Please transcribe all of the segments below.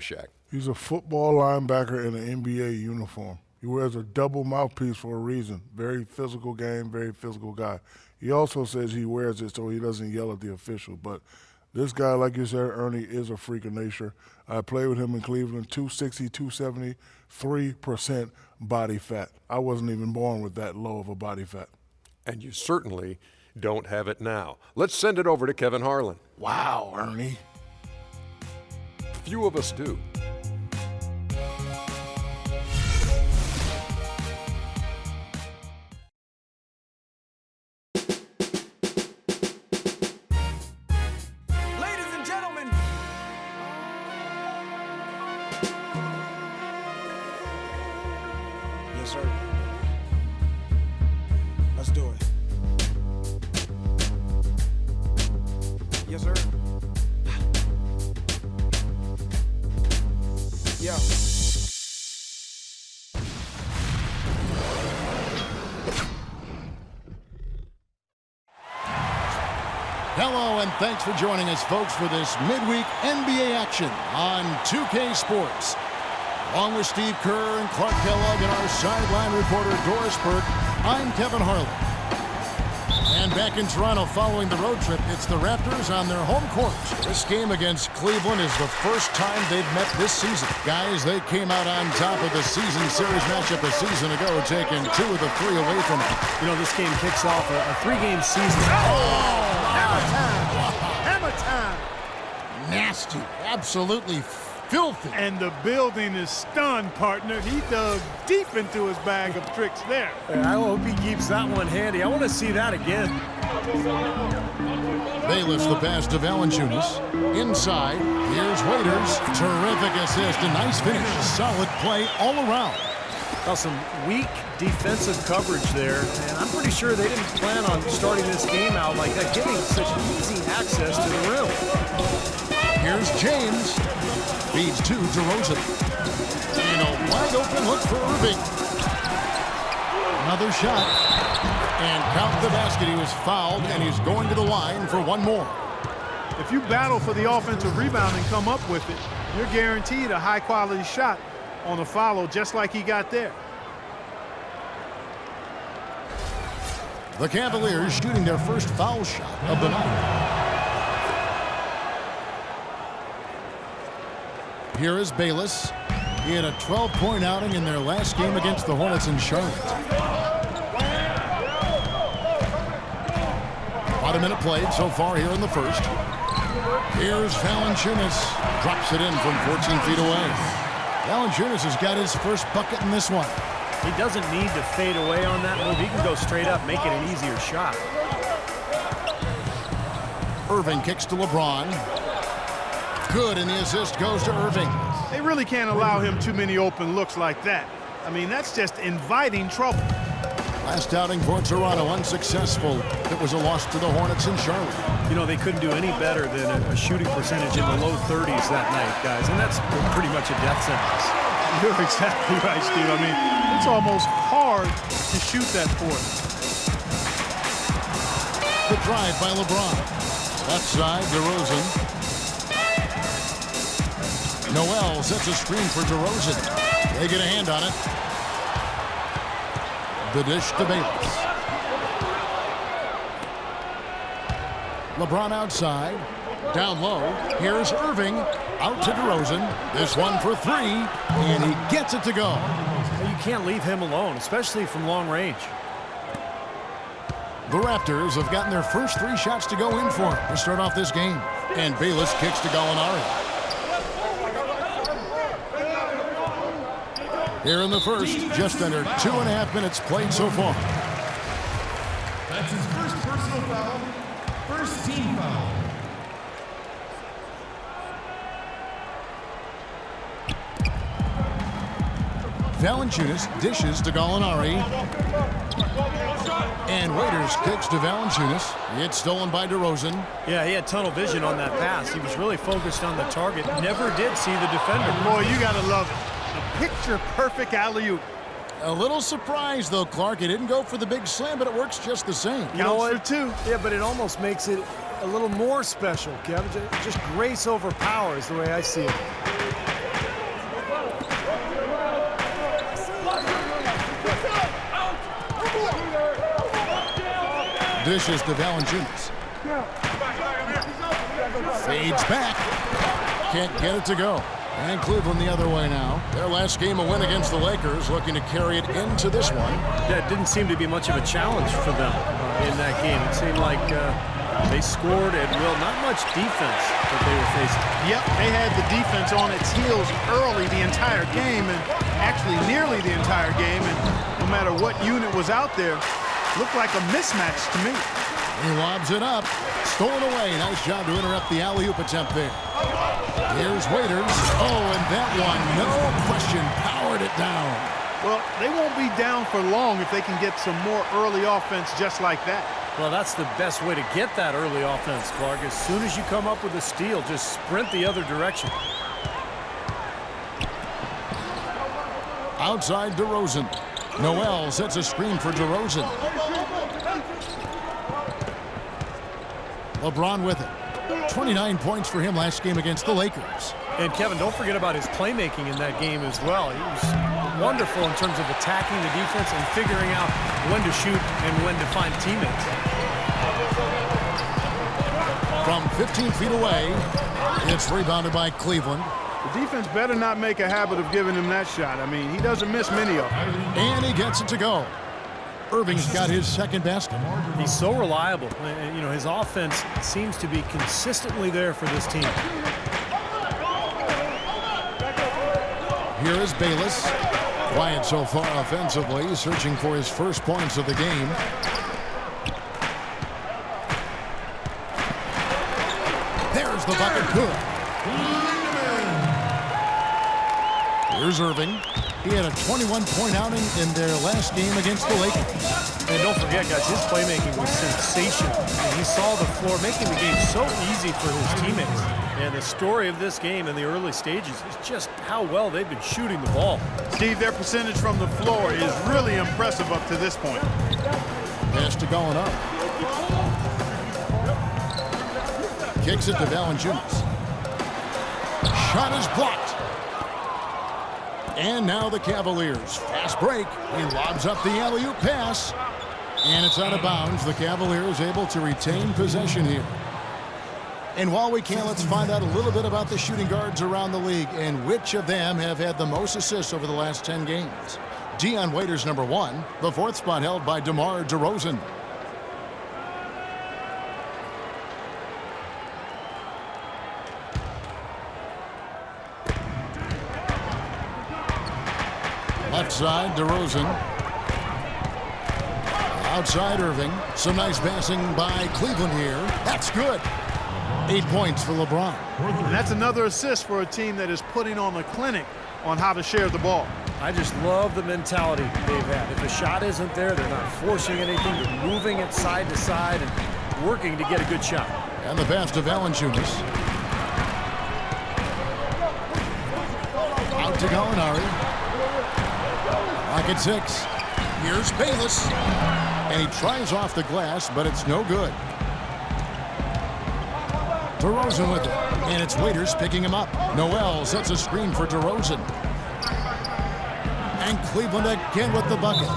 Shaq? He's a football linebacker in an NBA uniform. He wears a double mouthpiece for a reason. Very physical game, very physical guy. He also says he wears it so he doesn't yell at the official. But this guy, like you said, Ernie, is a freak of nature. I played with him in Cleveland, 260, 270, 3% body fat. I wasn't even born with that low of a body fat. And you certainly don't have it now. Let's send it over to Kevin Harlan. Wow, Ernie. Few of us do. Ladies and gentlemen. Yes, sir. Let's do it. Yes, sir. Yeah. Hello, and thanks for joining us, folks, for this midweek NBA action on 2K Sports. Along with Steve Kerr and Clark Kellogg and our sideline reporter, Doris Burke, I'm Kevin Harlan. And back in Toronto following the road trip, it's the Raptors on their home court. This game against Cleveland is the first time they've met this season. Guys, they came out on top of the season series matchup a season ago, taking 2 of the 3 away from them. You know, this game kicks off a 3-game season. Oh! Hammer time! Hammer time! Nasty. Absolutely filthy. And the building is stunned, partner. He dug deep into his bag of tricks there. I hope he keeps that one handy. I want to see that again. Bayless the pass to Valanciunas. Inside, here's Waiters. Terrific assist, a nice finish. Solid play all around. Well, some weak defensive coverage there, and I'm pretty sure they didn't plan on starting this game out like that, giving such easy access to the rim. Here's James. Feeds to DeRozan. And a wide open look for Irving. Another shot. And count the basket. He was fouled, and he's going to the line for one more. If you battle for the offensive rebound and come up with it, you're guaranteed a high-quality shot on a follow just like he got there. The Cavaliers shooting their first foul shot of the night. Here is Bayless. He had a 12-point outing in their last game against the Hornets in Charlotte. About a minute played so far here in the first. Here's Valanciunas. Drops it in from 14 feet away. Valanciunas has got his first bucket in this one. He doesn't need to fade away on that move. He can go straight up, make it an easier shot. Irving kicks to LeBron. Good, and the assist goes to Irving. They really can't allow him too many open looks like that. I mean, that's just inviting trouble. Last outing for Toronto, unsuccessful. It was a loss to the Hornets in Charlotte. You know, they couldn't do any better than a shooting percentage in the low 30s that night, guys, and that's pretty much a death sentence. You're exactly right, Steve. I mean, it's almost hard to shoot that for him. The drive by LeBron. Left side, DeRozan. Noel sets a screen for DeRozan. They get a hand on it. The dish to Bayless. LeBron outside. Down low. Here's Irving. Out to DeRozan. This one for 3. And he gets it to go. You can't leave him alone, especially from long range. The Raptors have gotten their first 3 shots to go in for him to start off this game. And Bayless kicks to Gallinari. Here in the first, just under 2.5 minutes played so far. That's his first personal foul, first team foul. Valanciunas dishes to Gallinari. And Waiters kicks to Valanciunas. It's stolen by DeRozan. Yeah, he had tunnel vision on that pass. He was really focused on the target. Never did see the defender. Boy, you got to love it. A picture-perfect alley-oop. A little surprised, though, Clark. It didn't go for the big slam, but it works just the same. You know what? Counts for 2. Yeah, but it almost makes it a little more special, Kevin. Just grace over power is the way I see it. dishes to Valanciunas. Fades back. Can't get it to go. And Cleveland the other way now. Their last game a win against the Lakers, looking to carry it into this one. Yeah, it didn't seem to be much of a challenge for them in that game. It seemed like they scored at will. Not much defense that they were facing. Yep, they had the defense on its heels early the entire game, and actually nearly the entire game, and no matter what unit was out there, looked like a mismatch to me. He lobs it up. Stolen away. Nice job to interrupt the alley-oop attempt there. Here's Waiters. Oh, and that one, no question, powered it down. Well, they won't be down for long if they can get some more early offense just like that. Well, that's the best way to get that early offense, Clark. As soon as you come up with a steal, just sprint the other direction. Outside DeRozan. Noel sets a screen for DeRozan. LeBron with it. 29 points for him last game against the Lakers. And Kevin, don't forget about his playmaking in that game as well. He was wonderful in terms of attacking the defense and figuring out when to shoot and when to find teammates. From 15 feet away, it's rebounded by Cleveland. The defense better not make a habit of giving him that shot. I mean, he doesn't miss many of them. And he gets it to go. Irving's got his second basket. He's so reliable. You know, his offense seems to be consistently there for this team. Here is Bayless. Quiet so far offensively, searching for his first points of the game. There's the bucket. Good. Here's Irving. He had a 21-point outing in their last game against the Lakers. And don't forget, guys, his playmaking was sensational. And he saw the floor, making the game so easy for his teammates. And the story of this game in the early stages is just how well they've been shooting the ball. Steve, their percentage from the floor is really impressive up to this point. Pass to going up. Kicks it to Valanciunas. Shot is blocked. And now the Cavaliers. Fast break. He lobs up the alley-oop pass. And it's out of bounds. The Cavaliers able to retain possession here. And while we can, let's find out a little bit about the shooting guards around the league and which of them have had the most assists over the last 10 games. Dion Waiters, number 1. The 4th spot held by DeMar DeRozan. Left side, DeRozan. Outside, Irving. Some nice passing by Cleveland here. That's good. 8 points for LeBron. And that's another assist for a team that is putting on a clinic on how to share the ball. I just love the mentality they've had. If the shot isn't there, they're not forcing anything. They're moving it side to side and working to get a good shot. And the pass to Valanciunas. Out to Gallinari. Pocket 6. Here's Bayless. And he tries off the glass, but it's no good. DeRozan with it. And it's Waiters picking him up. Noel sets a screen for DeRozan. And Cleveland again with the bucket.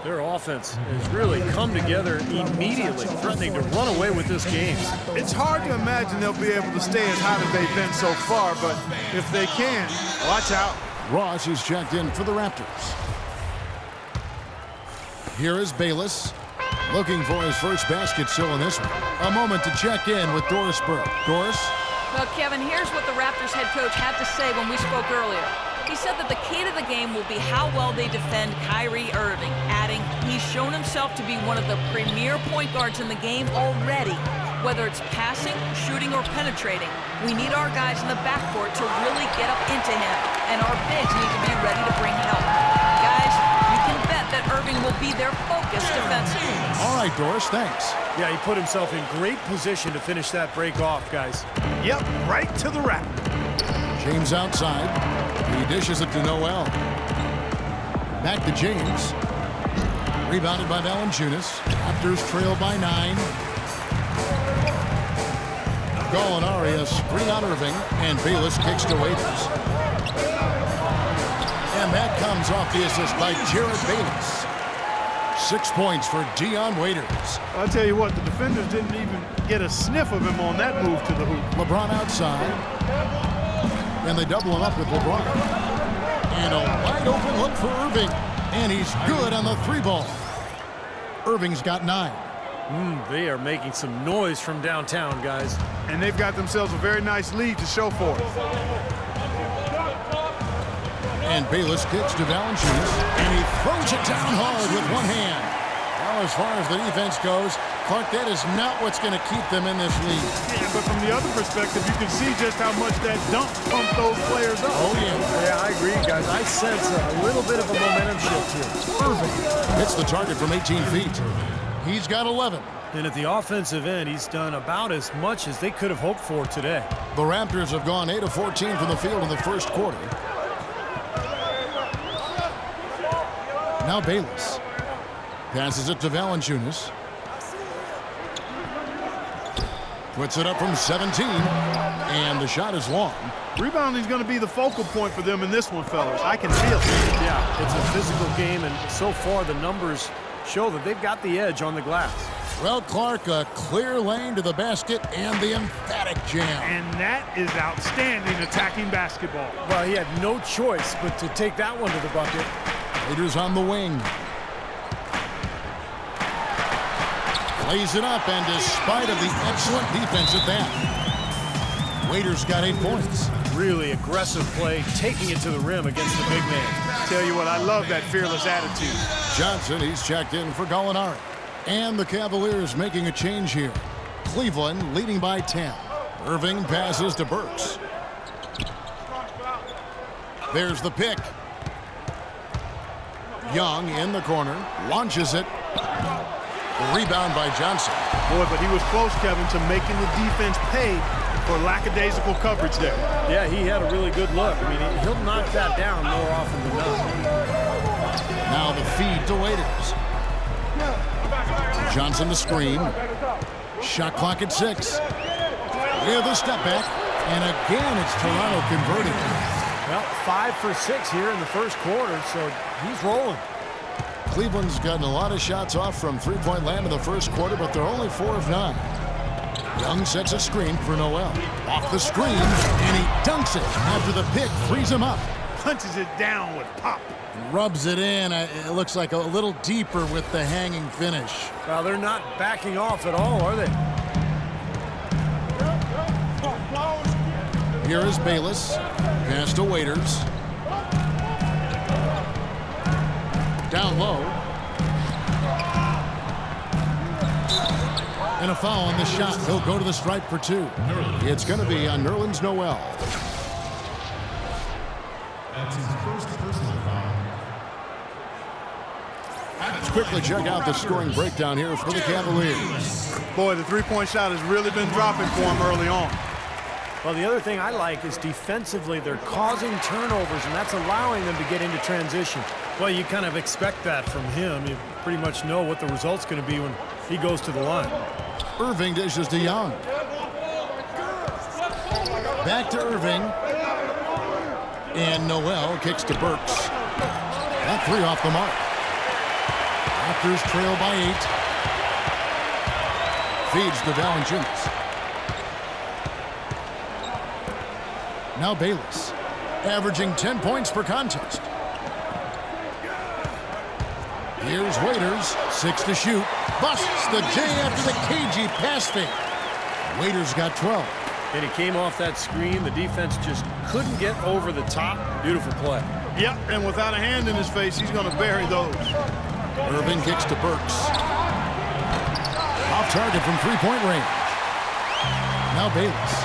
Their offense has really come together immediately, threatening to run away with this game. It's hard to imagine they'll be able to stay as hot as they've been so far, but if they can, watch out. Ross is checked in for the Raptors. Here is Bayless, looking for his first basket still in this one. A moment to check in with Doris Burke. Doris? Well, Kevin, here's what the Raptors head coach had to say when we spoke earlier. He said that the key to the game will be how well they defend Kyrie Irving, adding, he's shown himself to be one of the premier point guards in the game already. Whether it's passing, shooting, or penetrating, we need our guys in the backcourt to really get up into him, and our bigs need to be ready to bring help. Guys, you can bet that Irving will be their focus defensively. All right, Doris, thanks. Yeah, he put himself in great position to finish that break off, guys. Yep, right to the rack. James outside. He dishes it to Noel. Back to James. Rebounded by Valanciunas. Raptors trail by 9. Gallinari a screen on Irving, and Bayless kicks to Waiters. And that comes off the assist by Jared Bayless. 6 points for Dion Waiters. I'll tell you what, the defenders didn't even get a sniff of him on that move to the hoop. LeBron outside. And they double him up with LeBron. And a wide open look for Irving. And he's good on the 3-ball. Irving's got 9. They are making some noise from downtown, guys. And they've got themselves a very nice lead to show for it. And Bayless kicks to Valanciunas, and he throws it down hard with one hand. Now, as far as the defense goes, Clark, that is not what's going to keep them in this league. Yeah, but from the other perspective, you can see just how much that dunk pumped those players up. Oh, yeah. Yeah, I agree, guys. I sense a little bit of a momentum shift here. Irving hits the target from 18 feet. He's got 11. And at the offensive end, he's done about as much as they could have hoped for today. The Raptors have gone 8 of 14 from the field in the first quarter. Now Bayless passes it to Valanciunas. Puts it up from 17, and the shot is long. Rebounding is going to be the focal point for them in this one, fellas. I can feel it. Yeah, it's a physical game, and so far the numbers show that they've got the edge on the glass. Well, Clark, a clear lane to the basket and the emphatic jam. And that is outstanding attacking basketball. Well, he had no choice but to take that one to the bucket. Waiters on the wing. Lays it up, and despite of the excellent defense at that, Waiters got 8 points. Really aggressive play, taking it to the rim against the big man. Tell you what, I love that fearless attitude. Johnson, he's checked in for Gallinari. And the Cavaliers making a change here. Cleveland leading by 10. Irving passes to Burks. There's the pick. Young in the corner, launches it. Rebound by Johnson. Boy, but he was close, Kevin, to making the defense pay for lackadaisical coverage there. Yeah, he had a really good look. I mean, he'll knock that down more often than not. Now the feed to Waiters. Johnson the screen. Shot clock at 6. With a step back. And again, it's Toronto converting. Well, 5 for 6 here in the first quarter, so he's rolling. Cleveland's gotten a lot of shots off from three-point land in the first quarter, but they're only 4 of 9. Young sets a screen for Noel. Off the screen, and he dunks it after the pick frees him up. Punches it down with pop. Rubs it in. It looks like a little deeper with the hanging finish. Well, they're not backing off at all, are they? Here is Bayless. Pass to Waiters. Down low. And a foul on the shot. He'll go to the stripe for 2. It's going to be on Nerlens Noel. That's his first personal foul. Let's quickly check out the scoring breakdown here for the Cavaliers. Boy, the three-point shot has really been dropping for him early on. Well, the other thing I like is defensively they're causing turnovers, and that's allowing them to get into transition. Well, you kind of expect that from him. You pretty much know what the result's going to be when he goes to the line. Irving dishes to Young. Back to Irving. And Noel kicks to Burks. That 3 off the mark. Raptors trail by 8. Feeds to Valanciunas. Now Bayless, averaging 10 points per contest. Here's Waiters, 6 to shoot. Busts the J after the cagey pass fake. Waiters got 12. And he came off that screen. The defense just couldn't get over the top. Beautiful play. Yep, and without a hand in his face, he's going to bury those. Irving kicks to Burks. Off target from three-point range. Now Bayless.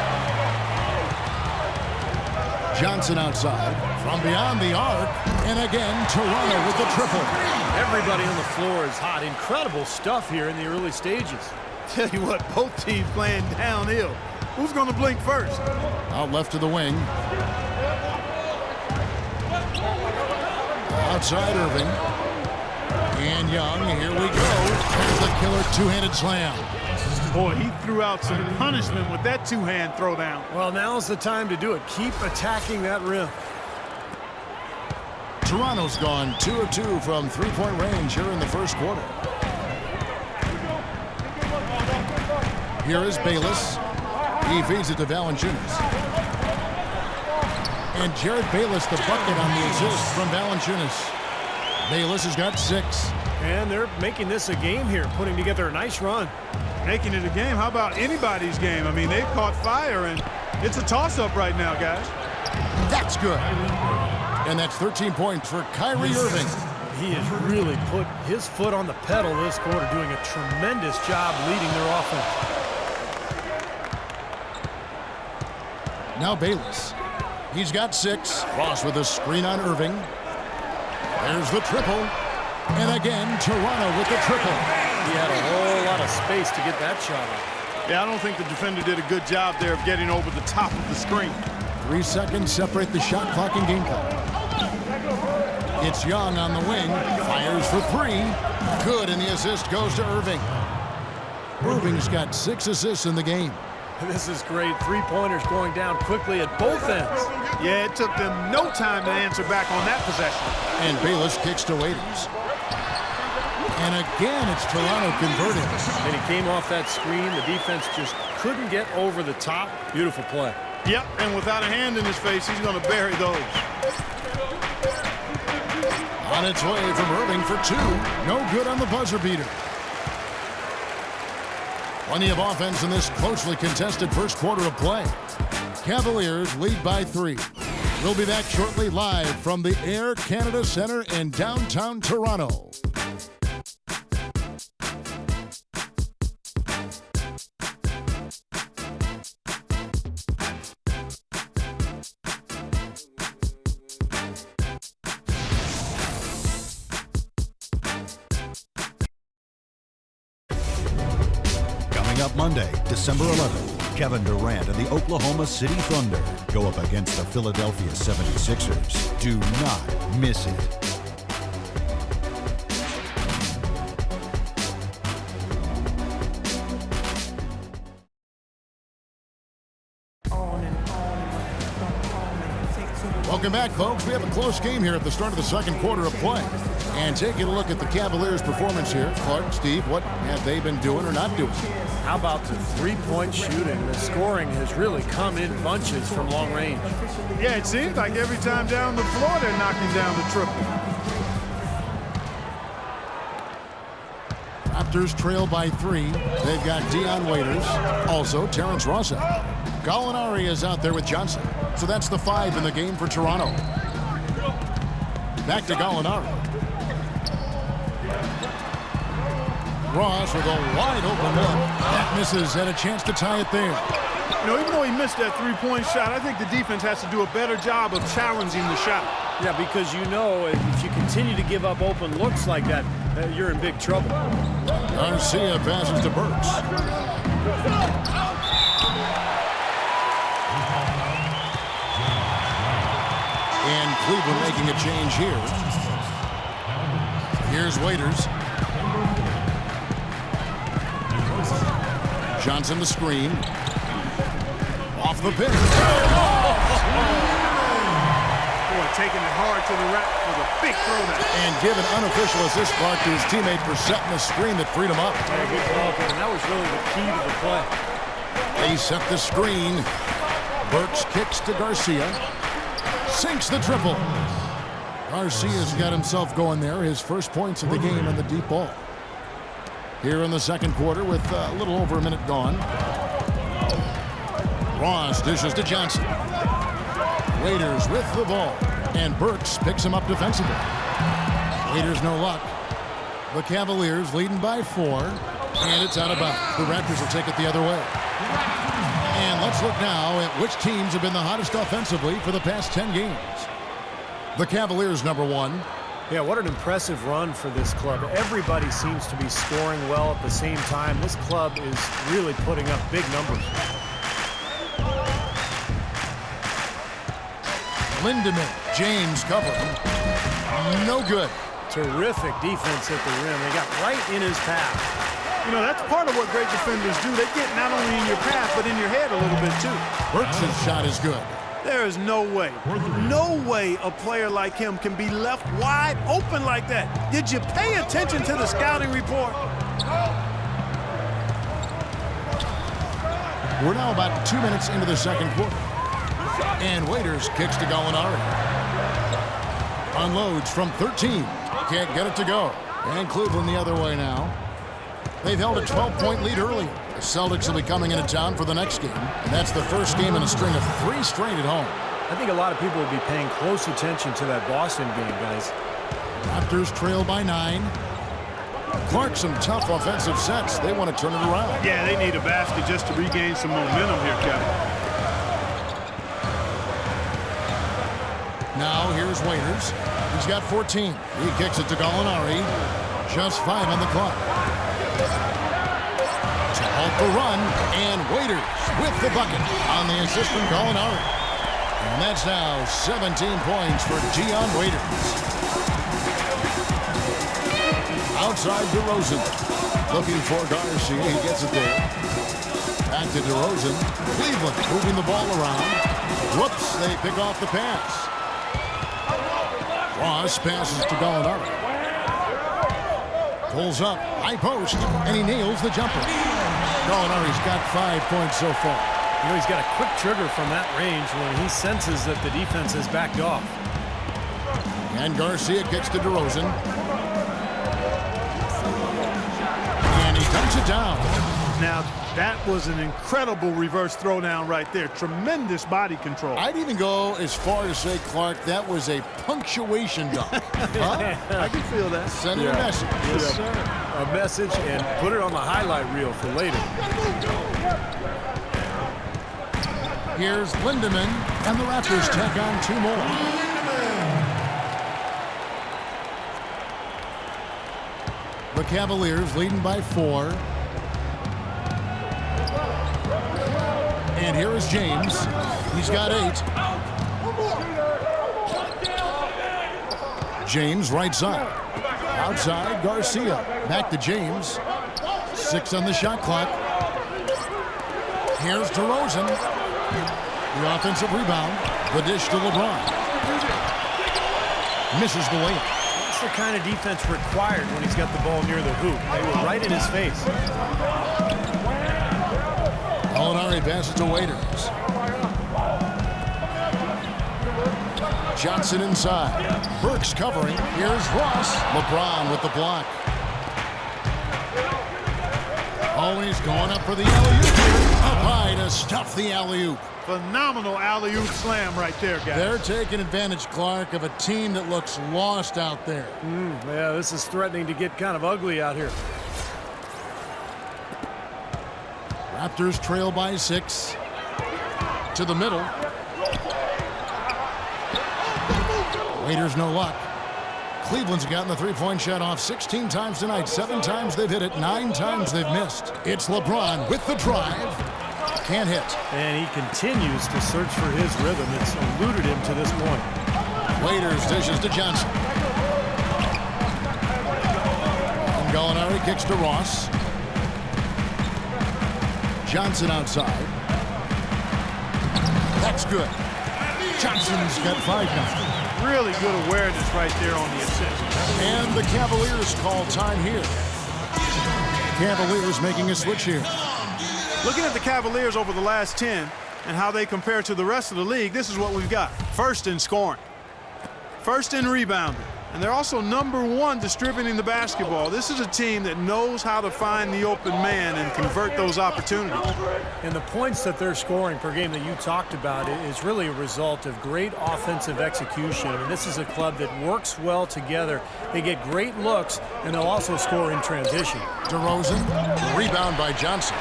Johnson outside from beyond the arc, and again Toronto with the triple. Everybody on the floor is hot. Incredible stuff here in the early stages. Tell you what, both teams playing downhill. Who's going to blink first? Out left to the wing. Outside Irving. And Young, here we go. There's the killer two-handed slam. Boy, he threw out some punishment with that two-hand throwdown. Well, now's the time to do it. Keep attacking that rim. Toronto's gone 2 of 2 from three-point range here in the first quarter. Here is Bayless. He feeds it to Valanciunas. And Jared Bayless, the bucket on the assist from Valanciunas. Bayless has got 6. And they're making this a game here, putting together a nice run. Making it a game. How about anybody's game? I mean, they've caught fire, and it's a toss-up right now, guys. That's good. And that's 13 points for Kyrie Irving. He has really put his foot on the pedal this quarter, doing a tremendous job leading their offense. Now Bayless. He's got 6. Ross with a screen on Irving. There's the triple. And again, Toronto with the triple. He had a whole lot of space to get that shot off. Yeah, I don't think the defender did a good job there of getting over the top of the screen. 3 seconds separate the shot clock and game clock. It's Young on the wing. Fires for 3. Good, and the assist goes to Irving. Irving's got 6 assists in the game. This is great. Three-pointers going down quickly at both ends. Yeah, it took them no time to answer back on that possession. And Bayless kicks to Waiters. And again, it's Toronto converting. And he came off that screen. The defense just couldn't get over the top. Beautiful play. Yep, and without a hand in his face, he's going to bury those. On its way from Irving for 2. No good on the buzzer beater. Plenty of offense in this closely contested first quarter of play. Cavaliers lead by 3. We'll be back shortly live from the Air Canada Centre in downtown Toronto. Up Monday, December 11th, Kevin Durant and the Oklahoma City Thunder go up against the Philadelphia 76ers. Do not miss it. Welcome back, folks. We have a close game here at the start of the second quarter of play. And taking a look at the Cavaliers' performance here. Clark, Steve, what have they been doing or not doing? How about the three-point shooting? The scoring has really come in bunches from long range. Yeah, it seems like every time down the floor they're knocking down the triple. Raptors trail by 3. They've got Dion Waiters. Also, Terrence Ross out. Gallinari is out there with Johnson. So that's the 5 in the game for Toronto. Back to Gallinari. Ross with a wide open look. That misses and a chance to tie it there. You know, even though he missed that three-point shot, I think the defense has to do a better job of challenging the shot. Yeah, because you know if you continue to give up open looks like that, you're in big trouble. Garcia passes to Burks. And Cleveland making a change here. Here's Waiters. Johnson the screen. Off the pin. Boy, taking it hard to the rack for the big throwdown. And give an unofficial assist mark to his teammate for setting the screen that freed him up. Yeah, good ball, and that was really the key to the play. They set the screen. Burks kicks to Garcia. Sinks the triple. Garcia's got himself going there. His first points of the game on the deep ball. Here in the second quarter with a little over a minute gone. Ross dishes to Johnson. Waiters with the ball. And Burks picks him up defensively. Waiters no luck. The Cavaliers leading by 4. And it's out of bounds. The Raptors will take it the other way. And let's look now at which teams have been the hottest offensively for the past 10 games. The Cavaliers, number 1. Yeah, what an impressive run for this club. Everybody seems to be scoring well at the same time. This club is really putting up big numbers. Lindemann, James covering. No good. Terrific defense at the rim. They got right in his path. You know, that's part of what great defenders do. They get not only in your path, but in your head a little bit, too. Burks' shot is good. There is no way a player like him can be left wide open like that. Did you pay attention to the scouting report? We're now about 2 minutes into the second quarter. And Waiters kicks to Gallinari. Unloads from 13. Can't get it to go. And Cleveland the other way now. They've held a 12-point lead early. The Celtics will be coming into town for the next game. And that's the first game in a string of 3 straight at home. I think a lot of people will be paying close attention to that Boston game, guys. Raptors trail by 9. Clark, some tough offensive sets. They want to turn it around. Yeah, they need a basket just to regain some momentum here, Kevin. Now here's Waiters. He's got 14. He kicks it to Gallinari. Just 5 on the clock. To halt the run, and Waiters with the bucket on the assist from Gallinari. And that's now 17 points for Dion Waiters. Outside DeRozan. Looking for Garcia. He gets it there. Back to DeRozan. Cleveland moving the ball around. Whoops, they pick off the pass. Ross passes to Gallinari. Pulls up, high post, and he nails the jumper. Gallinari's got 5 points so far. You know, he's got a quick trigger from that range when he senses that the defense has backed off. And Garcia kicks to DeRozan. And he dumps it down. Now, that was an incredible reverse throwdown right there. Tremendous body control. I'd even go as far as say, Clark, that was a punctuation dunk. Huh? I can feel that. Sending a message. Yes, sir. A message, and put it on the highlight reel for later. Here's Lindemann, and the Raptors take on 2 more. The Cavaliers leading by 4. And here is James. He's got 8. James right side. Outside, Garcia. Back to James. 6 on the shot clock. Here's DeRozan. The offensive rebound. The dish to LeBron. Misses the layup. That's the kind of defense required when he's got the ball near the hoop. They were right in his face. Gallinari passes to Waiters. Johnson inside. Burks covering. Here's Ross. LeBron with the block. Always going up for the alley-oop. Up high to stuff the alley-oop. Phenomenal alley-oop slam right there, guys. They're taking advantage, Clark, of a team that looks lost out there. Yeah, this is threatening to get kind of ugly out here. Raptors trail by 6. To the middle. Waiters no luck. Cleveland's gotten the 3-point shot off 16 times tonight. 7 times they've hit it. 9 times they've missed. It's LeBron with the drive. Can't hit. And he continues to search for his rhythm. It's eluded him to this point. Waiters dishes to Johnson. And Gallinari kicks to Ross. Johnson outside. That's good. Johnson's got 5 now. Really good awareness right there on the assist. And the Cavaliers call time here. Cavaliers making a switch here. Looking at the Cavaliers over the last 10 and how they compare to the rest of the league, this is what we've got. First in scoring. First in rebounding. And they're also #1 distributing the basketball. This is a team that knows how to find the open man and convert those opportunities. And the points that they're scoring per game that you talked about is really a result of great offensive execution. I mean, this is a club that works well together. They get great looks, and they'll also score in transition. DeRozan, rebound by Johnson.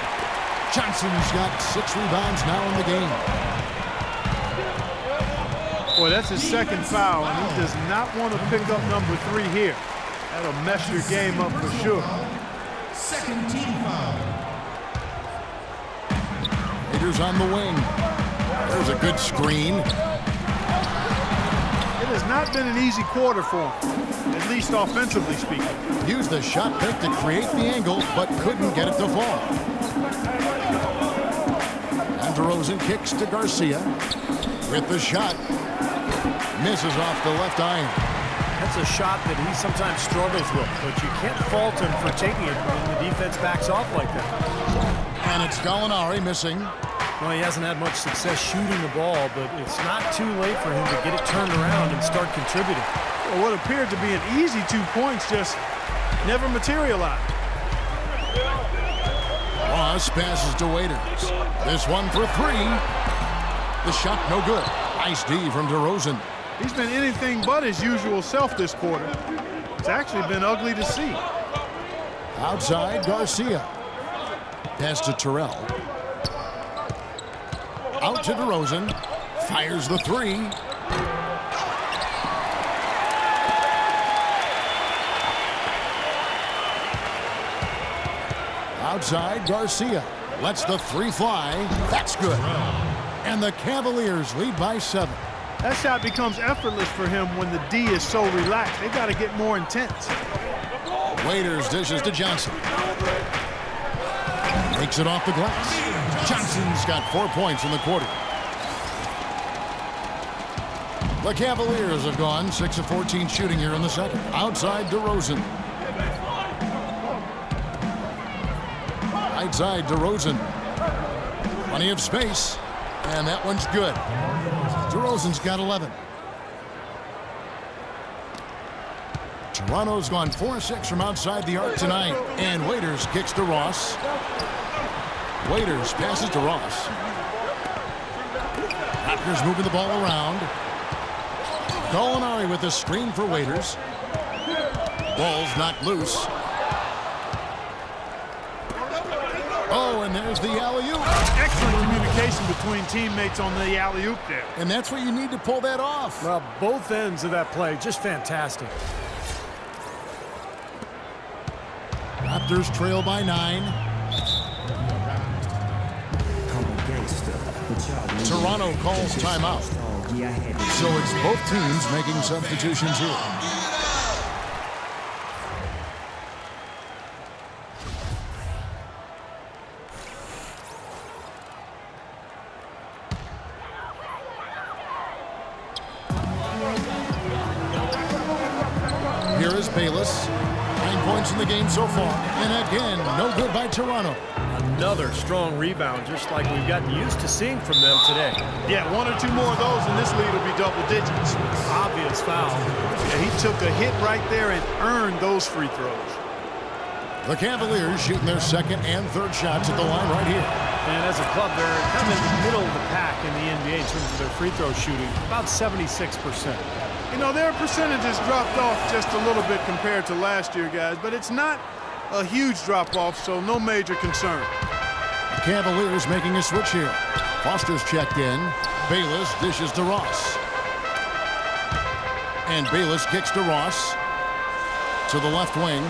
Johnson's got 6 rebounds now in the game. Boy, that's his second foul, and he does not want to pick up #3 here. That'll mess your game up for sure. Second team foul. Raiders on the wing. There's a good screen. It has not been an easy quarter for him, at least offensively speaking. Used the shot pick to create the angle, but couldn't get it to fall. And DeRozan kicks to Garcia. with the shot. Misses off the left iron. That's a shot that he sometimes struggles with, but you can't fault him for taking it when the defense backs off like that. And it's Gallinari missing. Well, he hasn't had much success shooting the ball, but it's not too late for him to get it turned around and start contributing. Well, what appeared to be an easy 2 points just never materialized. Ross passes to Waiters. This one for three. The shot no good. Nice D from DeRozan. He's been anything but his usual self this quarter. It's actually been ugly to see. Outside, Garcia. Pass to Terrell. Out to DeRozan. Fires the three. Outside, Garcia. Lets the three fly. That's good. And the Cavaliers lead by 7. That shot becomes effortless for him when the D is so relaxed. They got to get more intense. Waiters dishes to Johnson. Takes it off the glass. Johnson's got 4 points in the quarter. The Cavaliers have gone 6 of 14 shooting here in the second. Outside, DeRozan. Outside, DeRozan. Plenty of space. And that one's good. DeRozan's got 11. Toronto's gone 4-6 from outside the arc tonight. And Waiters kicks to Ross. Waiters passes to Ross. Raptors moving the ball around. Gallinari with the screen for Waiters. Ball's knocked loose. Oh, and there's the alley-oop. Excellent communication between teammates on the alley-oop there. And that's what you need to pull that off. Well, both ends of that play, just fantastic. Raptors trail by 9. Toronto calls timeout. So it's both teams making substitutions here. Here is Bayless. 9 points in the game so far. And again, no good by Toronto. Another strong rebound, just like we've gotten used to seeing from them today. Yeah, 1 or 2 more of those and this lead will be double digits. Obvious foul. Yeah, he took a hit right there and earned those free throws. The Cavaliers shooting their second and third shots at the line right here. And as a club, they're kind of in the middle of the pack in the NBA in terms of their free throw shooting, about 76%. You know, their percentages dropped off just a little bit compared to last year, guys, but it's not a huge drop-off, so no major concern. The Cavaliers making a switch here. Foster's checked in. Bayless dishes to Ross. And Bayless kicks to Ross. To the left wing.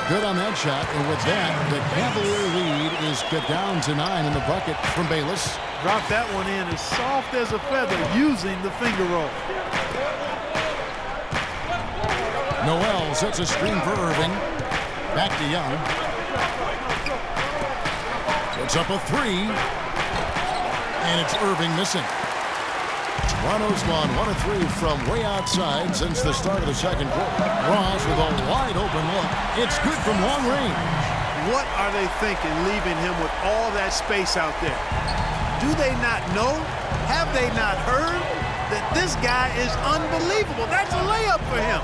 Good on that shot, and with that, the Cavalier lead is cut down to 9 in the bucket from Bayless. Dropped that one in as soft as a feather using the finger roll. Noel sets a screen for Irving. Back to Young. Puts up a three. And it's Irving missing. Toronto's gone 1 of 3 from way outside since the start of the second quarter. Ross with a wide open look. It's good from long range. What are they thinking leaving him with all that space out there? Do they not know? Have they not heard that this guy is unbelievable? That's a layup for him.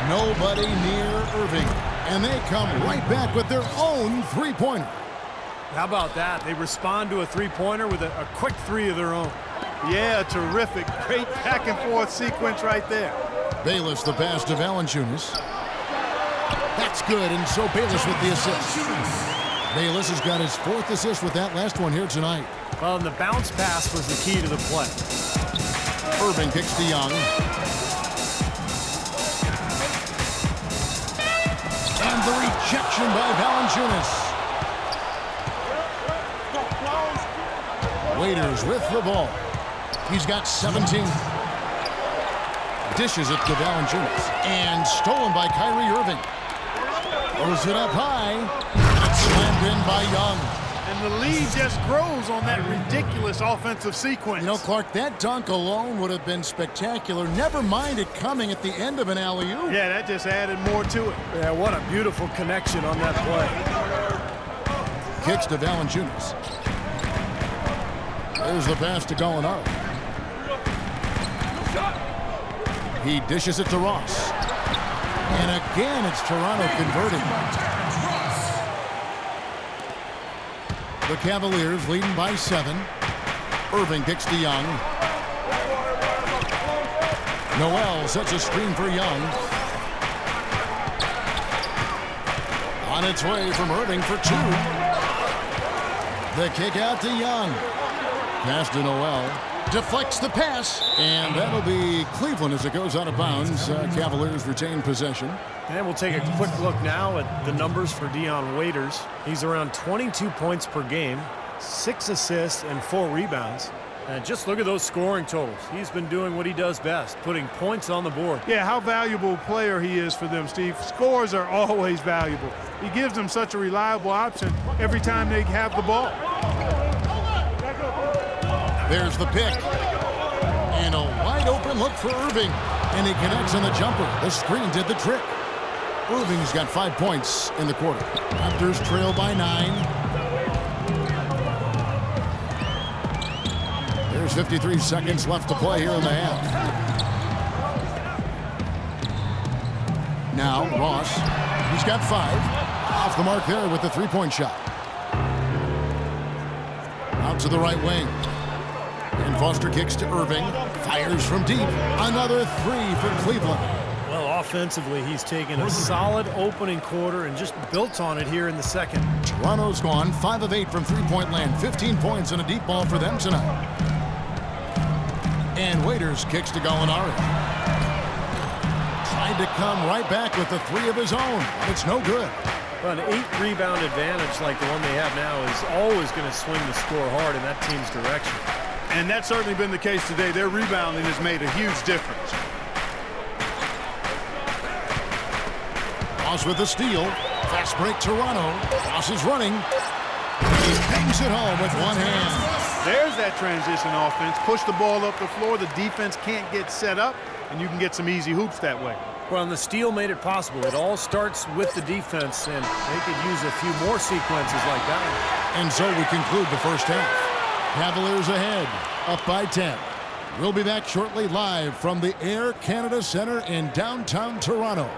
Nobody near Irving. And they come right back with their own three-pointer. How about that? They respond to a three-pointer with a quick three of their own. Yeah, terrific. Great back-and-forth sequence right there. Bayless the pass to Valanciunas. That's good, and so Bayless with the assist. Bayless has got his 4th assist with that last one here tonight. Well, and the bounce pass was the key to the play. Irving kicks to Young. And the rejection by Valanciunas. Waiters with the ball. He's got 17. Dishes it to Valanciunas. And stolen by Kyrie Irving. Throws it up high. It's Slammed in by Young. And the lead just grows on that ridiculous offensive sequence. You know, Clark, that dunk alone would have been spectacular. Never mind it coming at the end of an alley-oop. Yeah, that just added more to it. Yeah, what a beautiful connection on that play. Kicks to Valanciunas. There's the pass to Gallinari. He dishes it to Ross. And again, it's Toronto converting. The Cavaliers leading by 7. Irving kicks to Young. Noel sets a screen for Young. On its way from Irving for 2. The kick out to Young. Pass to Noel. Deflects the pass. And that'll be Cleveland as it goes out of bounds. Cavaliers retain possession. And we'll take a quick look now at the numbers for Dion Waiters. He's around 22 points per game, 6 assists and 4 rebounds. And just look at those scoring totals. He's been doing what he does best, putting points on the board. Yeah, how valuable a player he is for them, Steve. Scores are always valuable. He gives them such a reliable option every time they have the ball. There's the pick. And a wide open look for Irving. And he connects on the jumper. The screen did the trick. Irving's got 5 points in the quarter. Raptors trail by 9. There's 53 seconds left to play here in the half. Now Ross. He's got 5. Off the mark there with the three-point shot. Out to the right wing. And Foster kicks to Irving. Fires from deep. Another 3 for Cleveland. Well, offensively, he's taken a solid opening quarter and just built on it here in the second. Toronto's gone 5 of 8 from three-point land. 15 points and a deep ball for them tonight. And Waiters kicks to Gallinari. Tried to come right back with the 3 of his own, but it's no good. Well, an 8-rebound advantage like the one they have now is always going to swing the score hard in that team's direction. And that's certainly been the case today. Their rebounding has made a huge difference. Ross with the steal. Fast break Toronto. Ross is running. He bangs it home with one hand. There's that transition offense. Push the ball up the floor. The defense can't get set up, and you can get some easy hoops that way. Well, and the steal made it possible. It all starts with the defense, and they could use a few more sequences like that one. And so we conclude the first half. Cavaliers ahead, up by 10. We'll be back shortly live from the Air Canada Centre in downtown Toronto.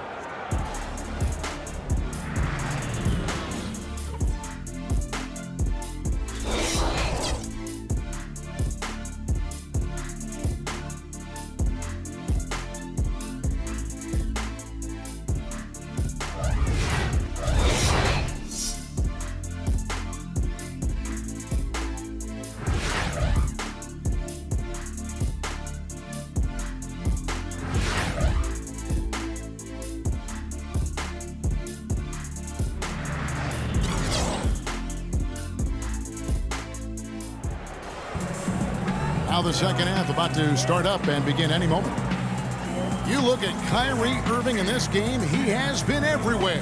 Now the second half about to start up and begin any moment. You look at Kyrie Irving in this game, he has been everywhere.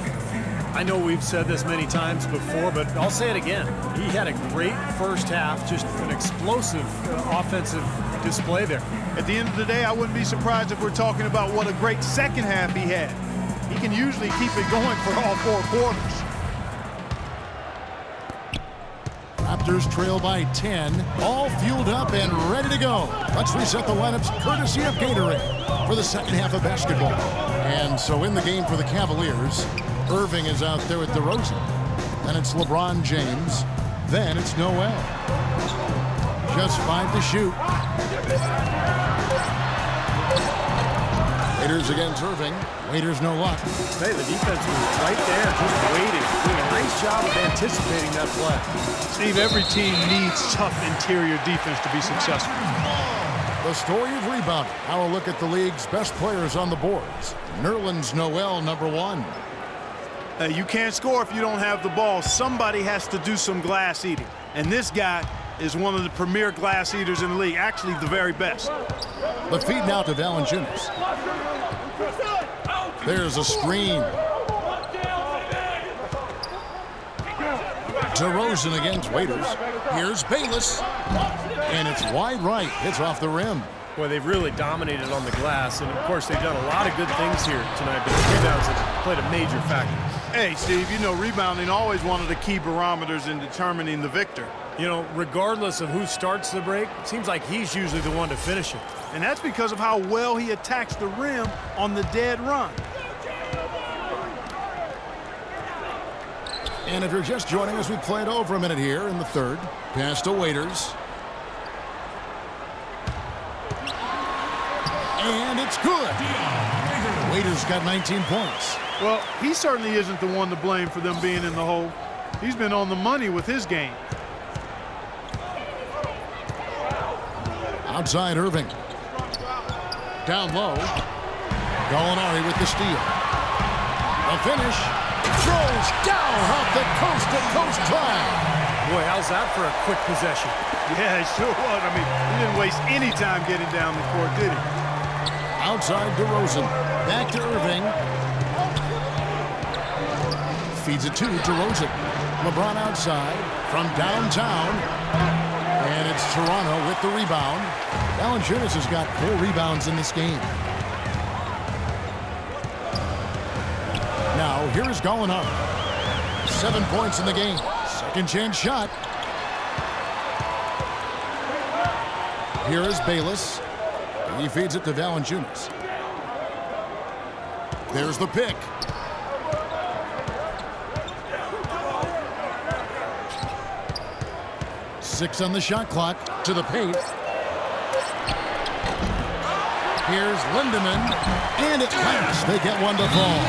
I know we've said this many times before, but I'll say it again. He had a great first half, just an explosive offensive display there. At the end of the day, I wouldn't be surprised if we're talking about what a great second half he had. He can usually keep it going for all 4 quarters. Raptors trail by 10, all fueled up and ready to go. Let's reset the lineups courtesy of Gatorade for the second half of basketball. And so in the game for the Cavaliers, Irving is out there with DeRozan. Then it's LeBron James. Then it's Noel. Just 5 to shoot. Waiters against Irving. Waiters no luck. Hey, the defense was right there, just waiting. Doing a nice job of anticipating that play. Steve, every team needs tough interior defense to be successful. The story of rebounding. Now a look at the league's best players on the boards. Nerlens Noel, number 1. You can't score if you don't have the ball. Somebody has to do some glass eating. And this guy is one of the premier glass eaters in the league, actually the very best. The feed now to Valanciunas. There's a screen. DeRozan against Waiters. Here's Bayless. And it's wide right. Hits off the rim. Boy, they've really dominated on the glass, and of course they've done a lot of good things here tonight, but the rebounds have played a major factor. Hey, Steve, you know rebounding always one of the key barometers in determining the victor. You know, regardless of who starts the break, it seems like he's usually the one to finish it. And that's because of how well he attacks the rim on the dead run. And if you're just joining us, we played over a minute here in the third. Pass to Waiters. And it's good. Waiters got 19 points. Well, he certainly isn't the one to blame for them being in the hole. He's been on the money with his game. Outside Irving. Down low. Gallinari with the steal. The finish. Throws down off the coast-to-coast try. Boy, how's that for a quick possession? Yeah, it sure was. I mean, he didn't waste any time getting down the court, did he? Outside DeRozan. Back to Irving. Feeds it to DeRozan. LeBron outside from downtown. And it's Toronto with the rebound. Valanciunas has got 4 rebounds in this game. Now, here is Gallinari. 7 points in the game. Second chance shot. Here is Bayless. He feeds it to Valanciunas. There's the pick. Six on the shot clock. To the paint. Here's Lindemann. And it's pass. They get one to fall.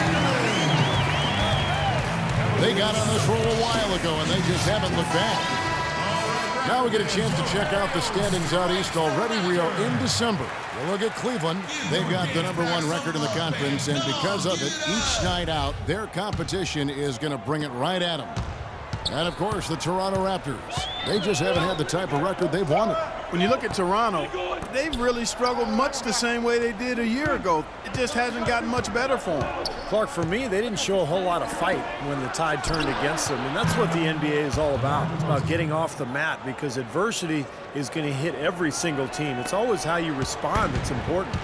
They got on this roll a while ago, and they just haven't looked back. Now we get a chance to check out the standings out east already. We are in December. We'll look at Cleveland. They've got the #1 record in the conference, and because of it, each night out, their competition is going to bring it right at them. And, of course, the Toronto Raptors. They just haven't had the type of record they've wanted. When you look at Toronto, they've really struggled much the same way they did a year ago. It just hasn't gotten much better for them. Clark, for me, they didn't show a whole lot of fight when the tide turned against them, and that's what the NBA is all about. It's about getting off the mat because adversity is going to hit every single team. It's always how you respond that's important.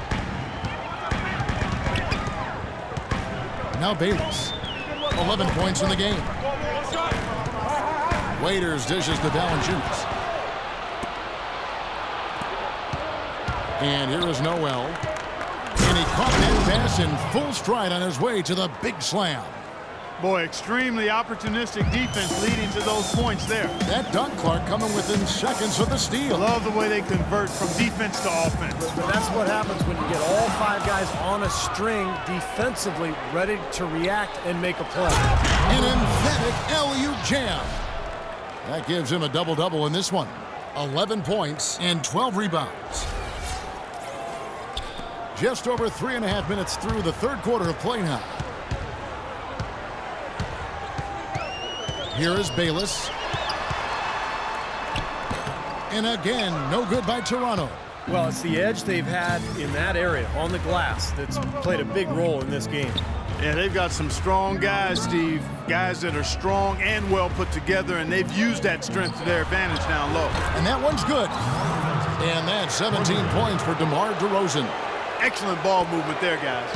Now Bayless. 11 points in the game. Waiters dishes to Valanciunas. And here is Noel. And he caught that pass in full stride on his way to the big slam. Boy, extremely opportunistic defense leading to those points there. That dunk, Clark, coming within seconds of the steal. Love the way they convert from defense to offense. But that's what happens when you get all 5 guys on a string defensively ready to react and make a play. An emphatic LU jam. That gives him a double-double in this one. 11 points and 12 rebounds. Just over 3.5 minutes through the third quarter of play now. Here is Bayless. And again, no good by Toronto. Well, it's the edge they've had in that area on the glass that's played a big role in this game. Yeah, they've got some strong guys, Steve. Guys that are strong and well put together, and they've used that strength to their advantage down low. And that one's good. And that's 17 points for DeMar DeRozan. Excellent ball movement there, guys.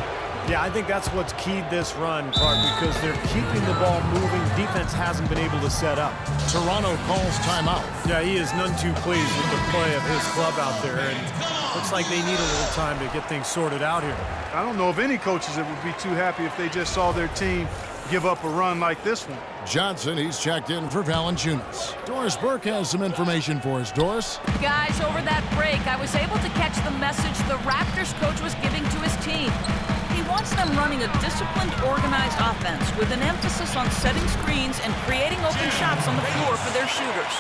Yeah, I think that's what's keyed this run, Clark, because they're keeping the ball moving. Defense hasn't been able to set up. Toronto calls timeout. Yeah, he is none too pleased with the play of his club out there, and looks like they need a little time to get things sorted out here. I don't know of any coaches that would be too happy if they just saw their team give up a run like this one. Johnson, he's checked in for Valanciunas. Doris Burke has some information for us. Doris? Guys, over that break, I was able to catch the message the Raptors coach was giving to his team. He wants them running a disciplined, organized offense with an emphasis on setting screens and creating open shots on the floor for their shooters.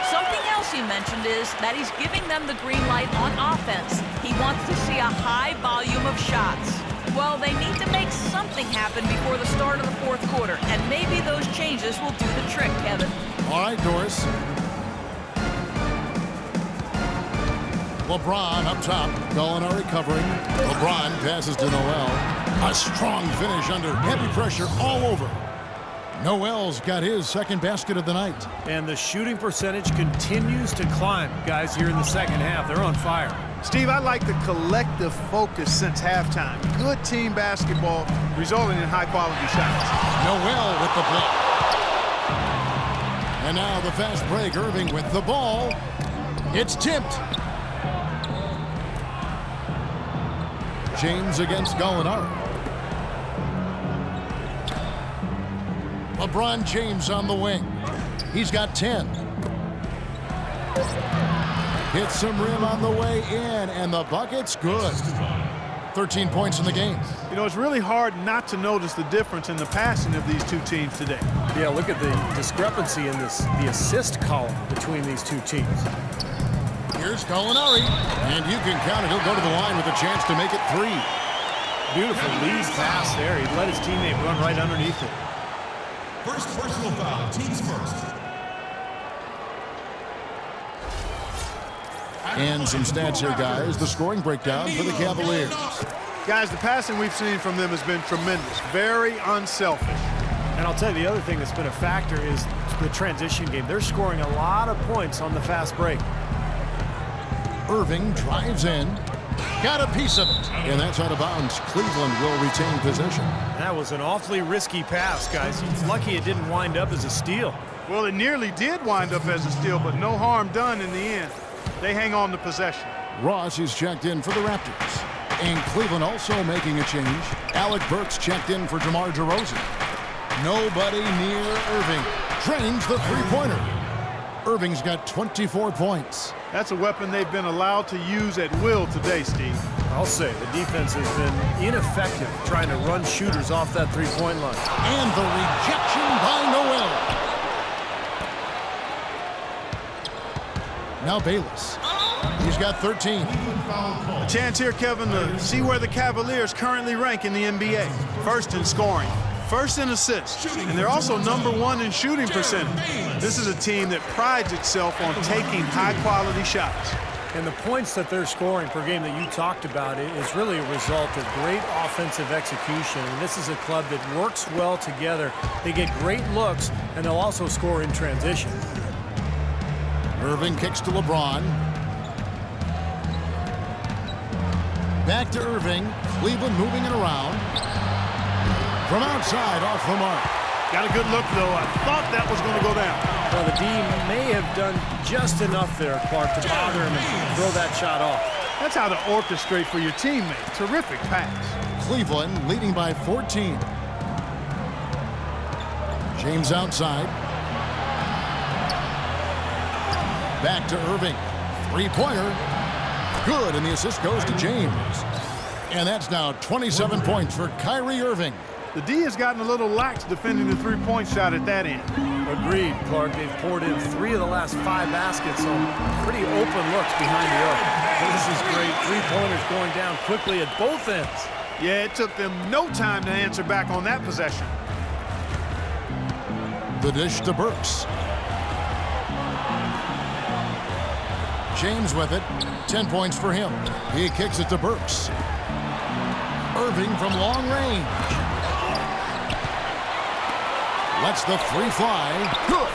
Something else he mentioned is that he's giving them the green light on offense. He wants to see a high volume of shots. Well, they need to make something happen before the start of the fourth quarter, and maybe those changes will do the trick, Kevin. All right, Doris. LeBron up top. Gallinari covering. LeBron passes to Noel. A strong finish under heavy pressure all over. Noel's got his second basket of the night. And the shooting percentage continues to climb, guys, here in the second half. They're on fire. Steve, I like the collective focus since halftime. Good team basketball resulting in high-quality shots. Noel with the block. And now the fast break. Irving with the ball. It's tipped. James against Gallinari. LeBron James on the wing. He's got 10. Hits some rim on the way in, and the bucket's good. 13 points in the game. You know, it's really hard not to notice the difference in the passing of these two teams today. Yeah, look at the discrepancy in the assist column between these two teams. Here's Gallinari, and you can count it. He'll go to the line with a chance to make it 3. Beautiful Lee's pass there. He let his teammate run right underneath it. First personal foul, teams first. And some stats here, guys. The scoring breakdown for the Cavaliers. Guys, the passing we've seen from them has been tremendous. Very unselfish. And I'll tell you, the other thing that's been a factor is the transition game. They're scoring a lot of points on the fast break. Irving drives in. Got a piece of it. And that's out of bounds. Cleveland will retain possession. That was an awfully risky pass, guys. He's lucky it didn't wind up as a steal. Well, it nearly did wind up as a steal, but no harm done in the end. They hang on to possession. Ross is checked in for the Raptors. And Cleveland also making a change. Alec Burks checked in for DeMar DeRozan. Nobody near Irving. Drains the three-pointer. Irving's got 24 points. That's a weapon they've been allowed to use at will today, Steve. I'll say the defense has been ineffective trying to run shooters off that three-point line. And the rejection by Noel. Now Bayless. He's got 13. A chance here, Kevin, to see where the Cavaliers currently rank in the NBA. First in scoring, first in assists, and they're also #1 in shooting percentage. This is a team that prides itself on taking high-quality shots. And the points that they're scoring per game that you talked about is really a result of great offensive execution. And this is a club that works well together. They get great looks, and they'll also score in transition. Irving kicks to LeBron. Back to Irving. Cleveland moving it around. From outside, off the mark. Got a good look, though. I thought that was going to go down. Well, the D may have done just enough there, Clark, to bother him and throw that shot off. That's how to orchestrate for your teammate. Terrific pass. Cleveland leading by 14. James outside. Back to Irving. Three-pointer. Good, and the assist goes to James. And that's now 27 points for Kyrie Irving. The D has gotten a little lax defending the three-point shot at that end. Agreed, Clark. They've poured in 3 of the last 5 baskets on pretty open looks behind the arc. This is great. Three-pointers going down quickly at both ends. Yeah, it took them no time to answer back on that possession. The dish to Burks. James with it. 10 points for him. He kicks it to Burks. Irving from long range. Lets the three fly. Good.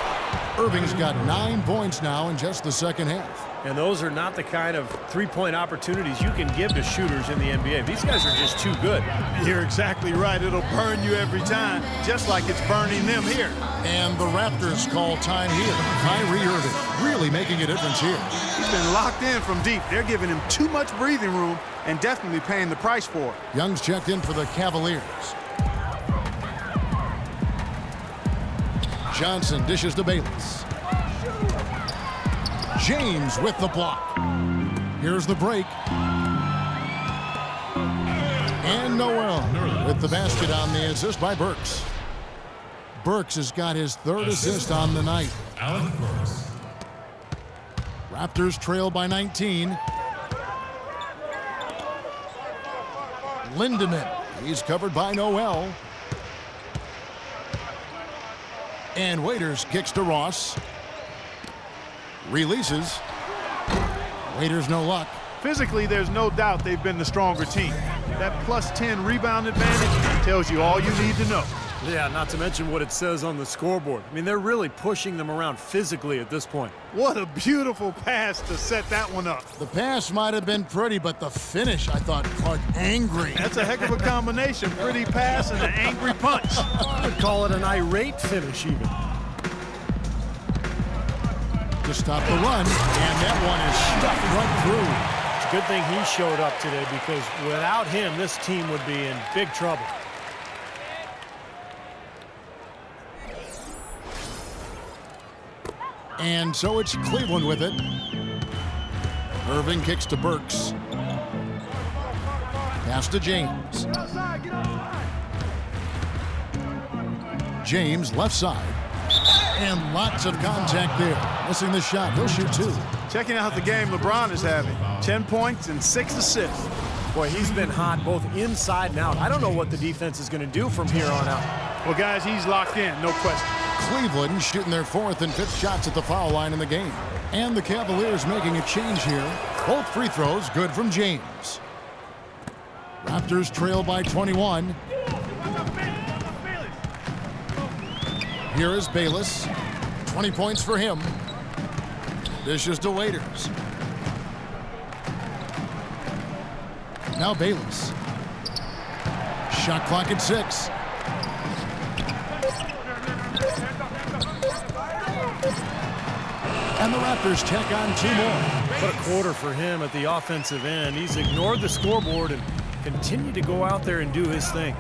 Irving's got 9 points now in just the second half. And those are not the kind of three-point opportunities you can give to shooters in the NBA. These guys are just too good. You're exactly right. It'll burn you every time, just like it's burning them here. And the Raptors call time here. Kyrie Irving really making a difference here. He's been locked in from deep. They're giving him too much breathing room and definitely paying the price for it. Young's checked in for the Cavaliers. Johnson dishes to Bayless. James with the block. Here's the break. And Noel with the basket on the assist by Burks. Burks has got his 3rd assist on the night. Alec Burks. Raptors trail by 19. Lindemann, he's covered by Noel. And Waiters kicks to Ross. Releases. Waiters no luck. Physically, there's no doubt they've been the stronger team. That +10 rebound advantage tells you all you need to know. Yeah, not to mention what it says on the scoreboard. I mean, they're really pushing them around physically at this point. What a beautiful pass to set that one up. The pass might have been pretty, but the finish, I thought, Clark, angry. That's a heck of a combination. Pretty pass and an angry punch. I would call it an irate finish even. To stop the run, and that one is stuffed right through. It's a good thing he showed up today because without him, this team would be in big trouble. And so it's Cleveland with it. Irving kicks to Burks. Pass to James. James, left side. And lots of contact there. Missing the shot. He'll shoot 2. Checking out the game LeBron is having. 10 points and 6 assists. Boy, he's been hot both inside and out. I don't know what the defense is going to do from here on out. Well, guys, he's locked in, no question. Cleveland shooting their 4th and 5th shots at the foul line in the game. And the Cavaliers making a change here. Both free throws good from James. Raptors trail by 21. Here is Bayless. 20 points for him. Dishes to Waiters. Now Bayless. Shot clock at 6. And the Raptors tack on 2 more. What a quarter for him at the offensive end. He's ignored the scoreboard and continued to go out there and do his thing.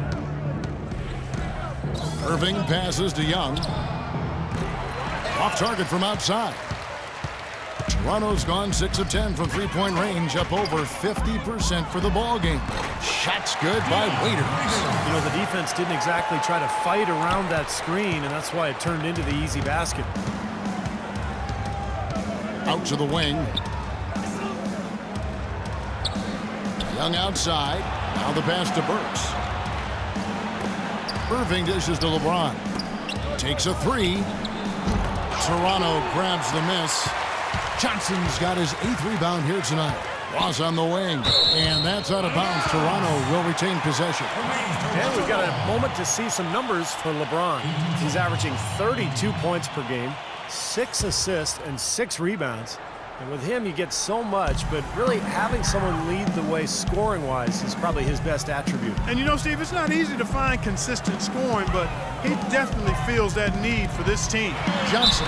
Irving passes to Young. Off target from outside. Toronto's gone 6 of 10 from three-point range, up over 50% for the ball game. Shots good by Waiters. You know, the defense didn't exactly try to fight around that screen, and that's why it turned into the easy basket. Out to the wing. Young outside. Now the pass to Burks. Irving dishes to LeBron. Takes a 3. Toronto grabs the miss. Johnson's got his 8th rebound here tonight. Ross on the wing. And that's out of bounds. Toronto will retain possession. And we've got a moment to see some numbers for LeBron. He's averaging 32 points per game, 6 assists, and 6 rebounds. And with him, you get so much, but really having someone lead the way scoring-wise is probably his best attribute. And you know, Steve, it's not easy to find consistent scoring, but he definitely feels that need for this team. Johnson.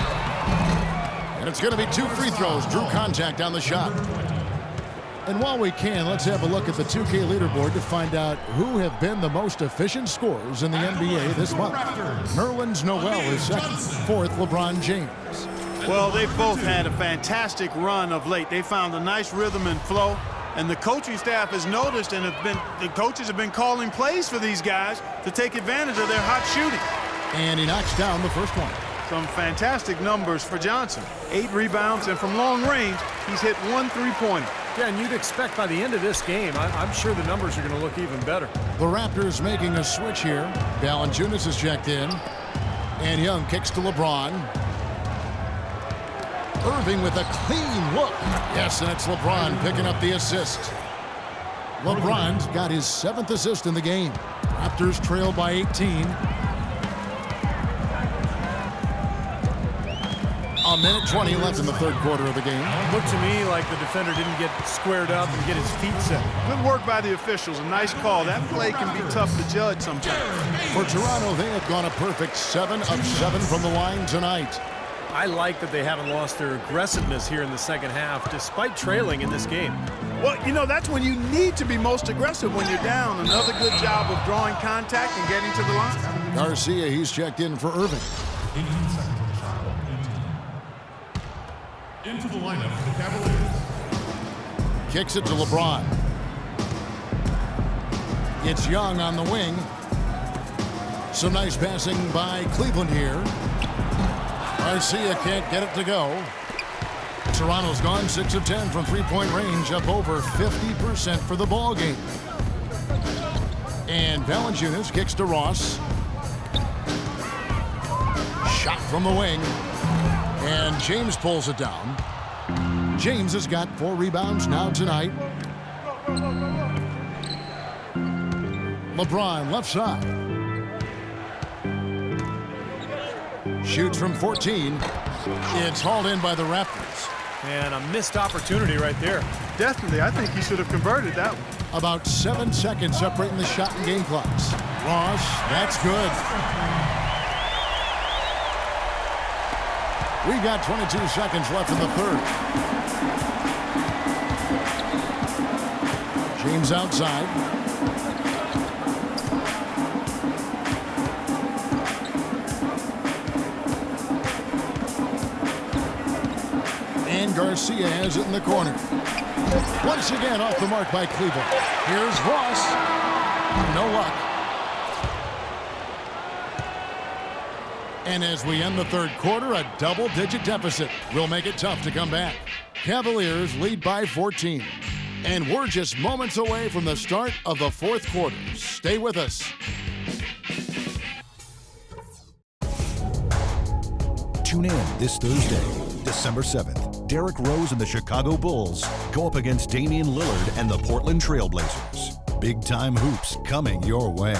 And it's going to be 2 free throws. Drew contact on the shot. And while we can, let's have a look at the 2K leaderboard to find out who have been the most efficient scorers in the NBA this month. Nerlens Noel is 2nd. 4th, LeBron James. Well, they've both had a fantastic run of late. They found a nice rhythm and flow, and the coaching staff has noticed, and the coaches have been calling plays for these guys to take advantage of their hot shooting. And he knocks down the first one. Some fantastic numbers for Johnson. 8 rebounds, and from long range, he's hit 1 3-pointer. Yeah, and you'd expect by the end of this game, I'm sure the numbers are going to look even better. The Raptors making a switch here. Valanciunas is checked in. And Young kicks to LeBron. Irving with a clean look. Yes, and it's LeBron picking up the assist. LeBron's got his 7th assist in the game. Raptors trail by 18. A minute 20 left in the 3rd quarter of the game. Looked to me like the defender didn't get squared up and get his feet set. Good work by the officials. A nice call. That play can be tough to judge sometimes. For Toronto, they have gone a perfect 7 of 7 from the line tonight. I like that they haven't lost their aggressiveness here in the second half, despite trailing in this game. Well, you know, that's when you need to be most aggressive when you're down. Another good job of drawing contact and getting to the line. Garcia, he's checked in for Irving. 18 seconds on the shot. Into the lineup for the Cavaliers. Kicks it to LeBron. It's Young on the wing. Some nice passing by Cleveland here. Garcia can't get it to go. Toronto's gone 6 of 10 from three-point range, up over 50% for the ball game. And Valanciunas kicks to Ross. Shot from the wing. And James pulls it down. James has got 4 rebounds now tonight. LeBron left side. Shoots from 14. It's hauled in by the Raptors. And a missed opportunity right there. Definitely, I think he should have converted that one. About 7 seconds separating the shot and game clocks. Ross, that's good. We've got 22 seconds left in the third. James outside. And Garcia has it in the corner. Once again off the mark by Cleveland. Here's Ross. No luck. And as we end the third quarter, a double-digit deficit will make it tough to come back. Cavaliers lead by 14. And we're just moments away from the start of the fourth quarter. Stay with us. Tune in this Thursday, December 7th. Derrick Rose and the Chicago Bulls go up against Damian Lillard and the Portland Trail Blazers. Big-time hoops coming your way.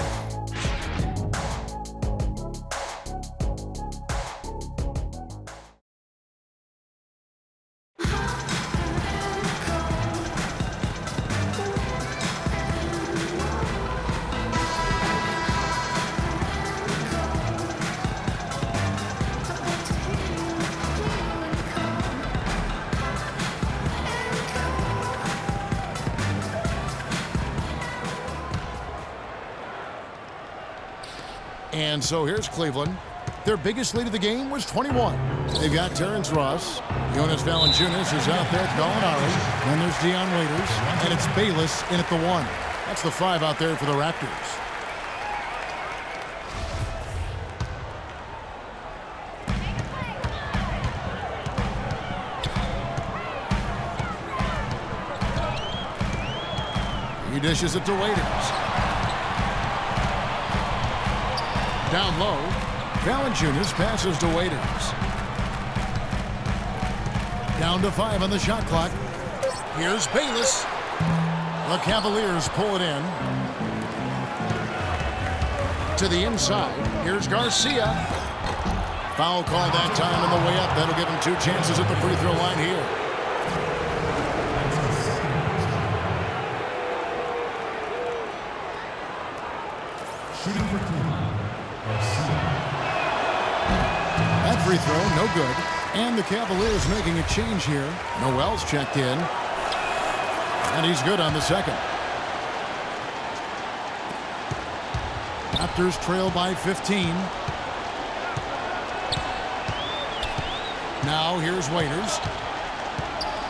And so here's Cleveland. Their biggest lead of the game was 21. They've got Terrence Ross. Jonas Valanciunas is out there with Gallinari. Then there's Dion Waiters. And it's Bayless in at the 1. That's the 5 out there for the Raptors. He dishes it to Waiters. Down low, Valanciunas passes to Waiters. Down to 5 on the shot clock. Here's Bayless. The Cavaliers pull it in. To the inside, here's Garcia. Foul call that time on the way up. That'll give him 2 chances at the free throw line here. Shooting for Cleveland. That free throw, no good. And the Cavaliers making a change here. Noel's checked in. And he's good on the second. Raptors trail by 15. Now here's Waiters.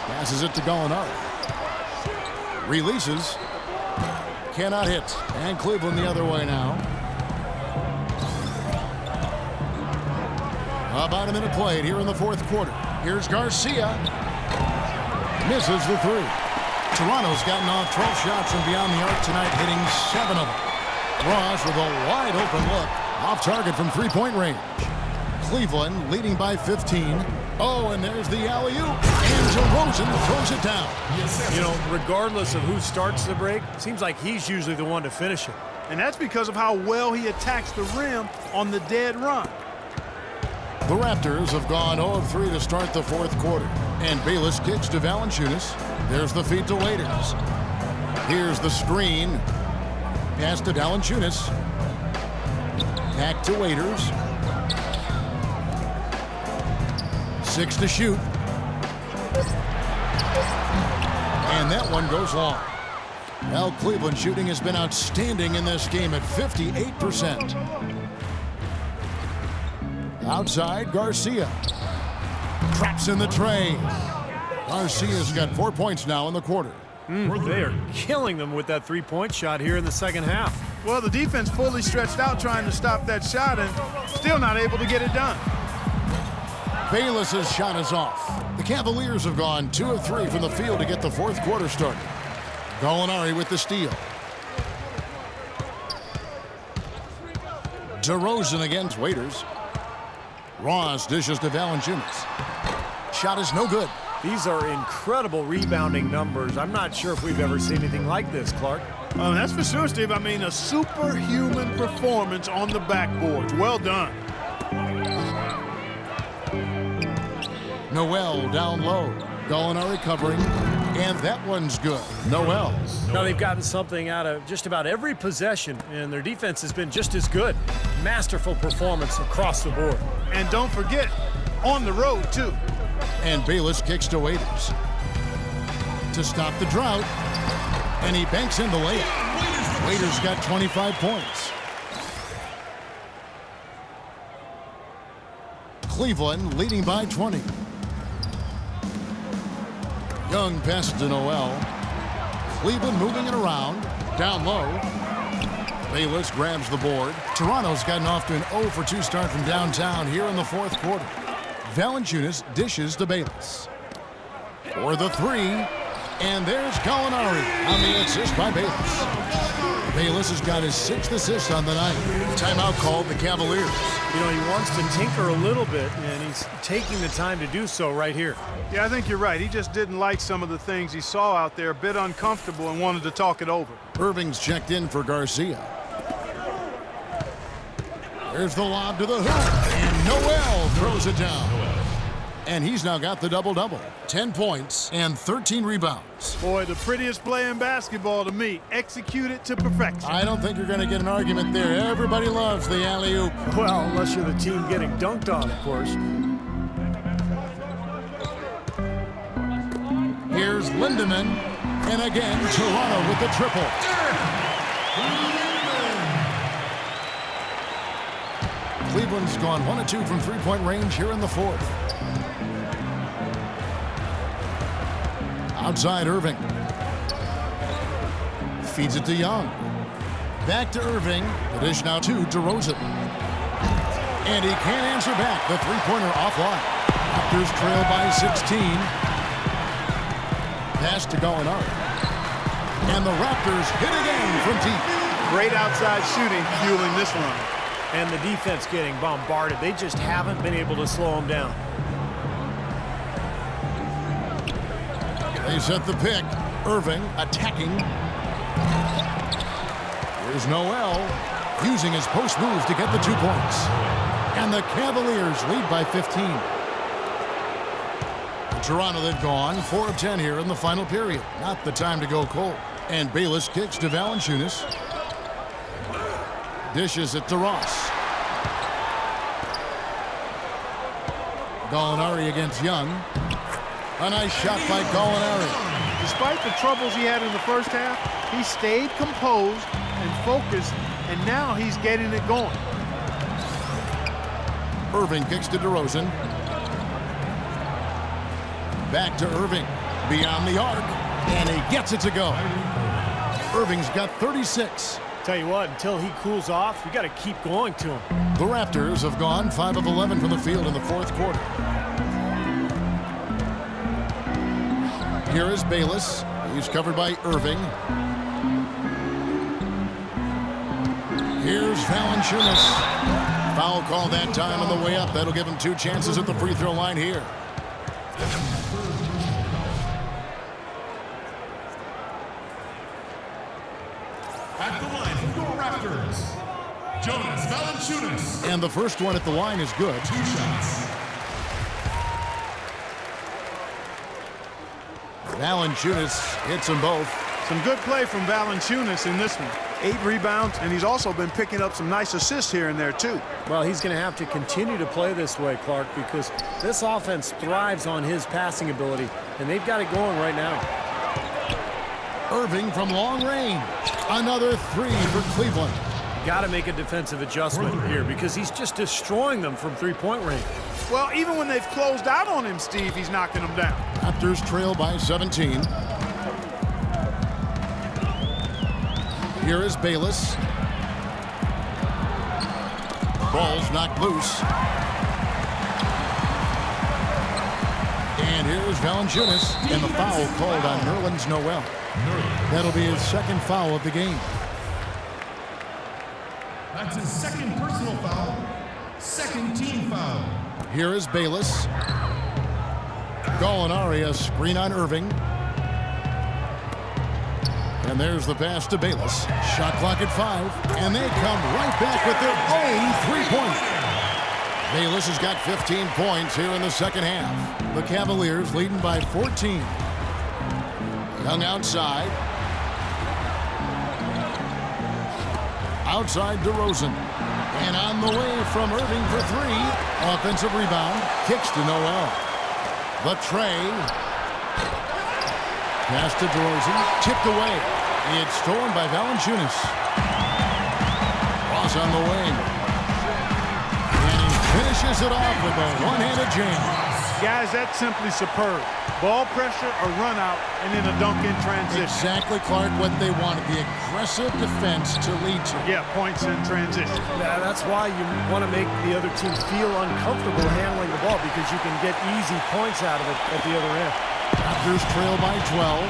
Passes it to Gallinari. Releases. Cannot hit. And Cleveland the other way now. About a minute played here in the fourth quarter. Here's Garcia. Misses the 3. Toronto's gotten off 12 shots from beyond the arc tonight, hitting 7 of them. Ross with a wide open look. Off target from 3-point range. Cleveland leading by 15. Oh, and there's the alley-oop. And DeRozan throws it down. You know, regardless of who starts the break, it seems like he's usually the one to finish it. And that's because of how well he attacks the rim on the dead run. The Raptors have gone 0 of 3 to start the fourth quarter. And Bayless kicks to Valanciunas. There's the feed to Waiters. Here's the screen. Pass to Valanciunas. Back to Waiters. 6 to shoot. And that one goes long. Well, Cleveland shooting has been outstanding in this game at 58%. Outside, Garcia. Traps in the tray. Garcia's got 4 points now in the quarter. They are killing them with that 3-point shot here in the second half. Well, the defense fully stretched out trying to stop that shot and still not able to get it done. Bayless's shot is off. The Cavaliers have gone 2 of 3 from the field to get the fourth quarter started. Gallinari with the steal. DeRozan against Waiters. Ross dishes to Valanciunas. Shot is no good. These are incredible rebounding numbers. I'm not sure if we've ever seen anything like this, Clark. That's for sure, Steve. I mean, a superhuman performance on the backboards. Well done. Noel down low. Gallinari covering, and that one's good. Noel. Now they've gotten something out of just about every possession, and their defense has been just as good. Masterful performance across the board. And don't forget, on the road, too. And Bayless kicks to Waiters to stop the drought, and he banks in the layup. Waiters got 25 points. Cleveland leading by 20. Young passes to Noel. Cleveland moving it around. Down low. Bayless grabs the board. Toronto's gotten off to an 0 for 2 start from downtown here in the fourth quarter. Valanciunas dishes to Bayless. For the 3. And there's Gallinari on the assist by Bayless. Bayless has got his 6th assist on the night. Timeout called the Cavaliers. You know, he wants to tinker a little bit, and he's taking the time to do so right here. Yeah, I think you're right. He just didn't like some of the things he saw out there, a bit uncomfortable, and wanted to talk it over. Irving's checked in for Garcia. There's the lob to the hoop, and Noel throws it down. And he's now got the double-double. 10 points and 13 rebounds. Boy, the prettiest play in basketball to me. Execute it to perfection. I don't think you're going to get an argument there. Everybody loves the alley-oop. Well, unless you're the team getting dunked on, of course. Here's Lindemann. And again, Toronto with the triple. Cleveland's gone 1 of 2 from three-point range here in the fourth. Outside Irving. Feeds it to Young. Back to Irving. The dish now to DeRozan. And he can't answer back. The three-pointer offline. Raptors trail by 16. Pass to Gallinari. And the Raptors hit again from deep. Great outside shooting fueling this run. And the defense getting bombarded. They just haven't been able to slow them down. They set the pick. Irving attacking. Here's Noel using his post move to get the 2 points. And the Cavaliers lead by 15. Toronto, they've gone 4 of 10 here in the final period. Not the time to go cold. And Bayless kicks to Valanciunas. Dishes it to Ross. Gallinari against Young. A nice shot by Gallinari. Despite the troubles he had in the first half, he stayed composed and focused, and now he's getting it going. Irving kicks to DeRozan. Back to Irving. Beyond the arc. And he gets it to go. Irving's got 36. Tell you what, until he cools off, you got to keep going to him. The Raptors have gone 5 of 11 from the field in the fourth quarter. Here is Bayless. He's covered by Irving. Here's Valanciunas. Foul call that time on the way up. That'll give him 2 chances at the free throw line here. At the line for the Raptors, Jonas Valanciunas. And the first one at the line is good. 2 shots. Valanciunas hits them both. Some good play from Valanciunas in this one. 8 rebounds, and he's also been picking up some nice assists here and there, too. Well, he's going to have to continue to play this way, Clark, because this offense thrives on his passing ability, and they've got it going right now. Irving from long range. Another 3 for Cleveland. Got to make a defensive adjustment here because he's just destroying them from three-point range. Well, even when they've closed out on him, Steve, he's knocking them down. Raptors trail by 17. Here is Bayless. Ball's knocked loose. And here's Valanciunas. And the foul called on Nerlens Noel. That'll be his second foul of the game. That's his second personal foul, second team foul. Here is Bayless. Gallinari, a screen on Irving. And there's the pass to Bayless. Shot clock at 5. And they come right back with their own 3-point. Bayless has got 15 points here in the second half. The Cavaliers leading by 14. Young outside. Outside DeRozan. And on the way from Irving for three. Offensive rebound. Kicks to Noel. The tray. Pass to DeRozan. Tipped away. It's stolen by Valanciunas. Cross on the wing. And he finishes it off with a one-handed jam. Guys, that's simply superb. Ball pressure, a run out, and then a dunk in transition. Exactly, Clark, what they wanted. The aggressive defense to lead to. Yeah, points in transition. Yeah, that's why you want to make the other team feel uncomfortable handling the ball, because you can get easy points out of it at the other end. Raptors trail by 12.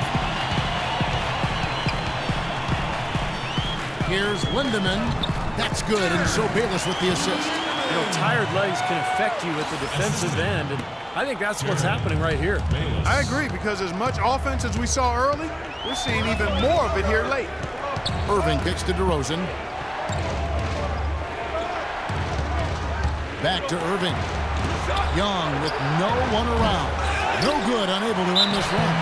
Here's Lindemann. That's good, and so Bayless with the assist. You know, tired legs can affect you at the defensive end, and I think that's what's happening right here. I agree, because as much offense as we saw early, we're seeing even more of it here late. Irving kicks to DeRozan. Back to Irving. Young with no one around. No good, unable to end this run.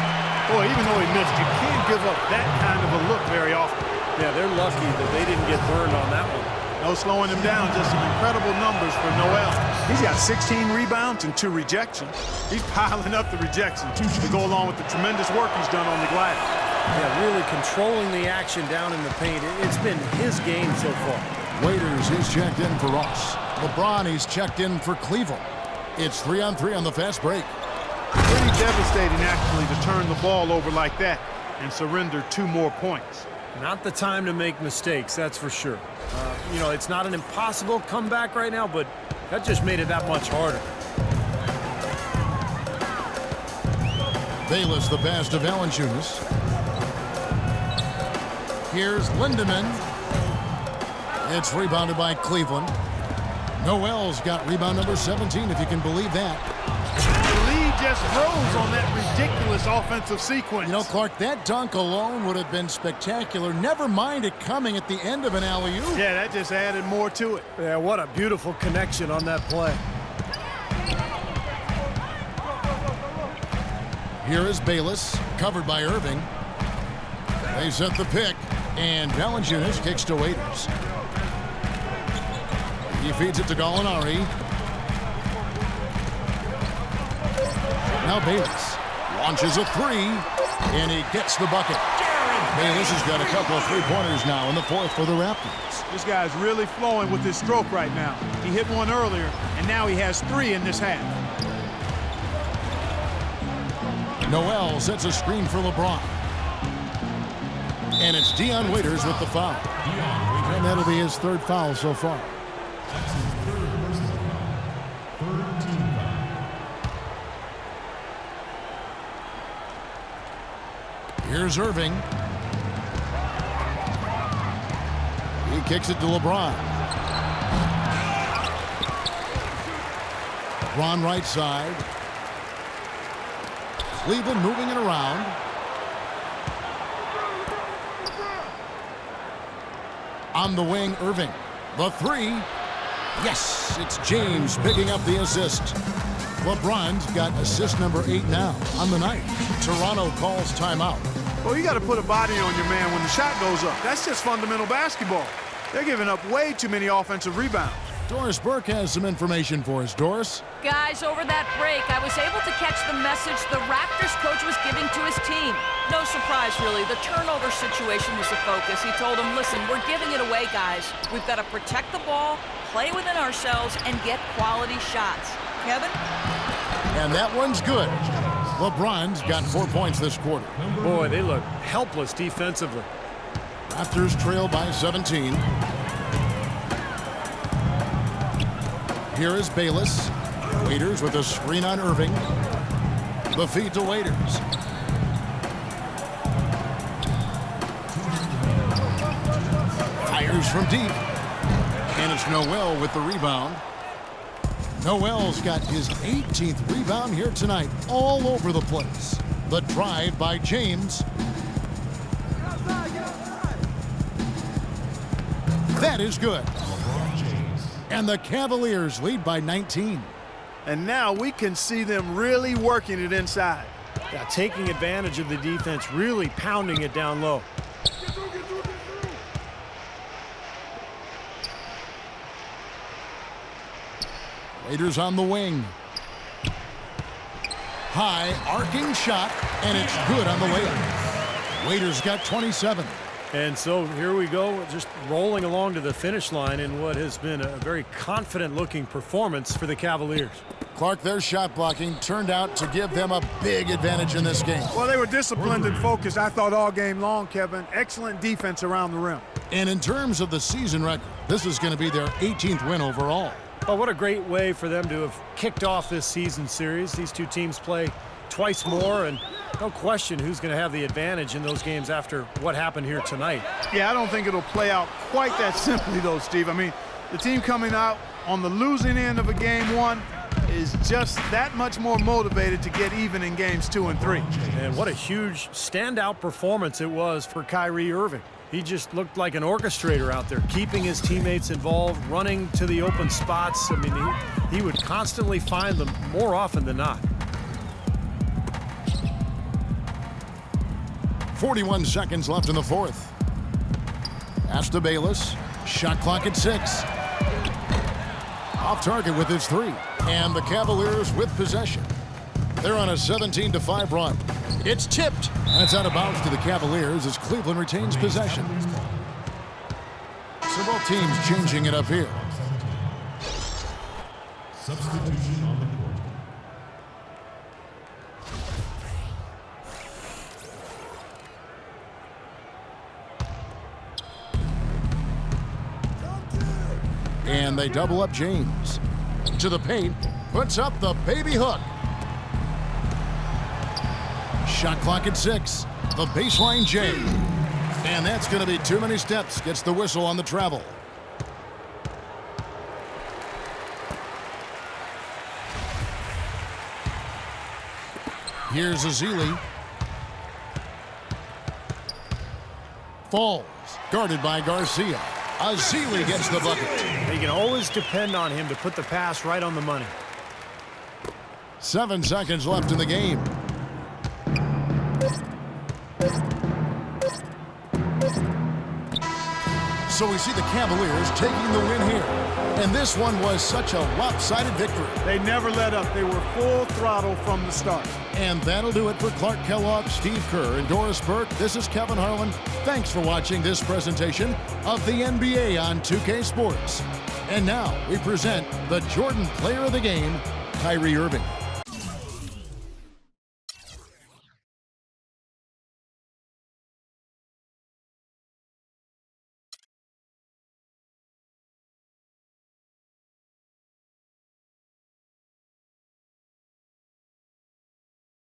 Boy, even though he missed, you can't give up that kind of a look very often. Yeah, they're lucky that they didn't get burned on that one. No slowing him down, just some incredible numbers for Noel. He's got 16 rebounds and 2 rejections. He's piling up the rejections to go along with the tremendous work he's done on the glass. Yeah, really controlling the action down in the paint. It's been his game so far. Waiters, he's checked in for Ross. LeBron, he's checked in for Cleveland. It's 3-on-3 on the fast break. Pretty devastating, actually, to turn the ball over like that and surrender 2 more points. Not the time to make mistakes, that's for sure. You know, it's not an impossible comeback right now, but that just made it that much harder. Bayless the pass to Valanciunas. Here's Lindemann. It's rebounded by Cleveland. Noel's got rebound number 17, if you can believe that. The lead just rose on that ridiculous offensive sequence. You know, Clark, that dunk alone would have been spectacular. Never mind it coming at the end of an alley-oop. Yeah, that just added more to it. Yeah, what a beautiful connection on that play. Here is Bayless, covered by Irving. They set the pick, and Valanciunas kicks to Waiters. He feeds it to Gallinari. Now Bayless launches a three, and he gets the bucket. Bayless has got a couple of three-pointers now in the fourth for the Raptors. This guy's really flowing with his stroke right now. He hit one earlier, and now he has 3 in this half. Noel sets a screen for LeBron. And it's Dion Waiters with the foul. And that'll be his 3rd foul so far. Here's Irving. He kicks it to LeBron. LeBron right side. Cleveland moving it around. On the wing, Irving. The three. Yes, it's James picking up the assist. LeBron's got assist number 8 now on the night. Toronto calls timeout. Well, you got to put a body on your man when the shot goes up. That's just fundamental basketball. They're giving up way too many offensive rebounds. Doris Burke has some information for us. Doris? Guys, over that break, I was able to catch the message the Raptors coach was giving to his team. No surprise, really. The turnover situation was the focus. He told them, listen, we're giving it away, guys. We've got to protect the ball, play within ourselves, and get quality shots. Kevin? And that one's good. LeBron's got 4 points this quarter. Boy, they look helpless defensively. Raptors trail by 17. Here is Bayless. Waiters with a screen on Irving. The feed to Waiters. Fires from deep. And it's Noel with the rebound. Noel's got his 18th rebound here tonight, all over the place. The drive by James. That is good. And the Cavaliers lead by 19. And now we can see them really working it inside. Yeah, taking advantage of the defense, really pounding it down low. Raiders on the wing. High, arcing shot, and it's good on the layup. Raiders got 27. And so here we go, just rolling along to the finish line in what has been a very confident-looking performance for the Cavaliers. Clark, their shot blocking turned out to give them a big advantage in this game. Well, they were disciplined and focused, I thought, all game long, Kevin. Excellent defense around the rim. And in terms of the season record, this is going to be their 18th win overall. Oh, what a great way for them to have kicked off this season series. These two teams play twice more, and no question who's going to have the advantage in those games after what happened here tonight. Yeah, I don't think it'll play out quite that simply, though, Steve. I mean, the team coming out on the losing end of a game one is just that much more motivated to get even in games 2 and 3. And what a huge standout performance it was for Kyrie Irving. He just looked like an orchestrator out there, keeping his teammates involved, running to the open spots. I mean, he would constantly find them more often than not. 41 seconds left in the fourth. Pass to Bayless. Shot clock at 6. Off target with his 3. And the Cavaliers with possession. They're on a 17-5 run. It's tipped. And it's out of bounds to the Cavaliers as Cleveland retains possession. So both teams changing it up here. Substitution on the court. And they double up James. To the paint. Puts up the baby hook. Shot clock at 6. The baseline J. And that's going to be too many steps. Gets the whistle on the travel. Here's Azili. Falls. Guarded by Garcia. Azili gets the bucket. You can always depend on him to put the pass right on the money. 7 seconds left in the game. So we see the Cavaliers taking the win here. And this one was such a lopsided victory. They never let up. They were full throttle from the start. And that'll do it for Clark Kellogg, Steve Kerr, and Doris Burke. This is Kevin Harlan. Thanks for watching this presentation of the NBA on 2K Sports. And now we present the Jordan Player of the Game, Kyrie Irving.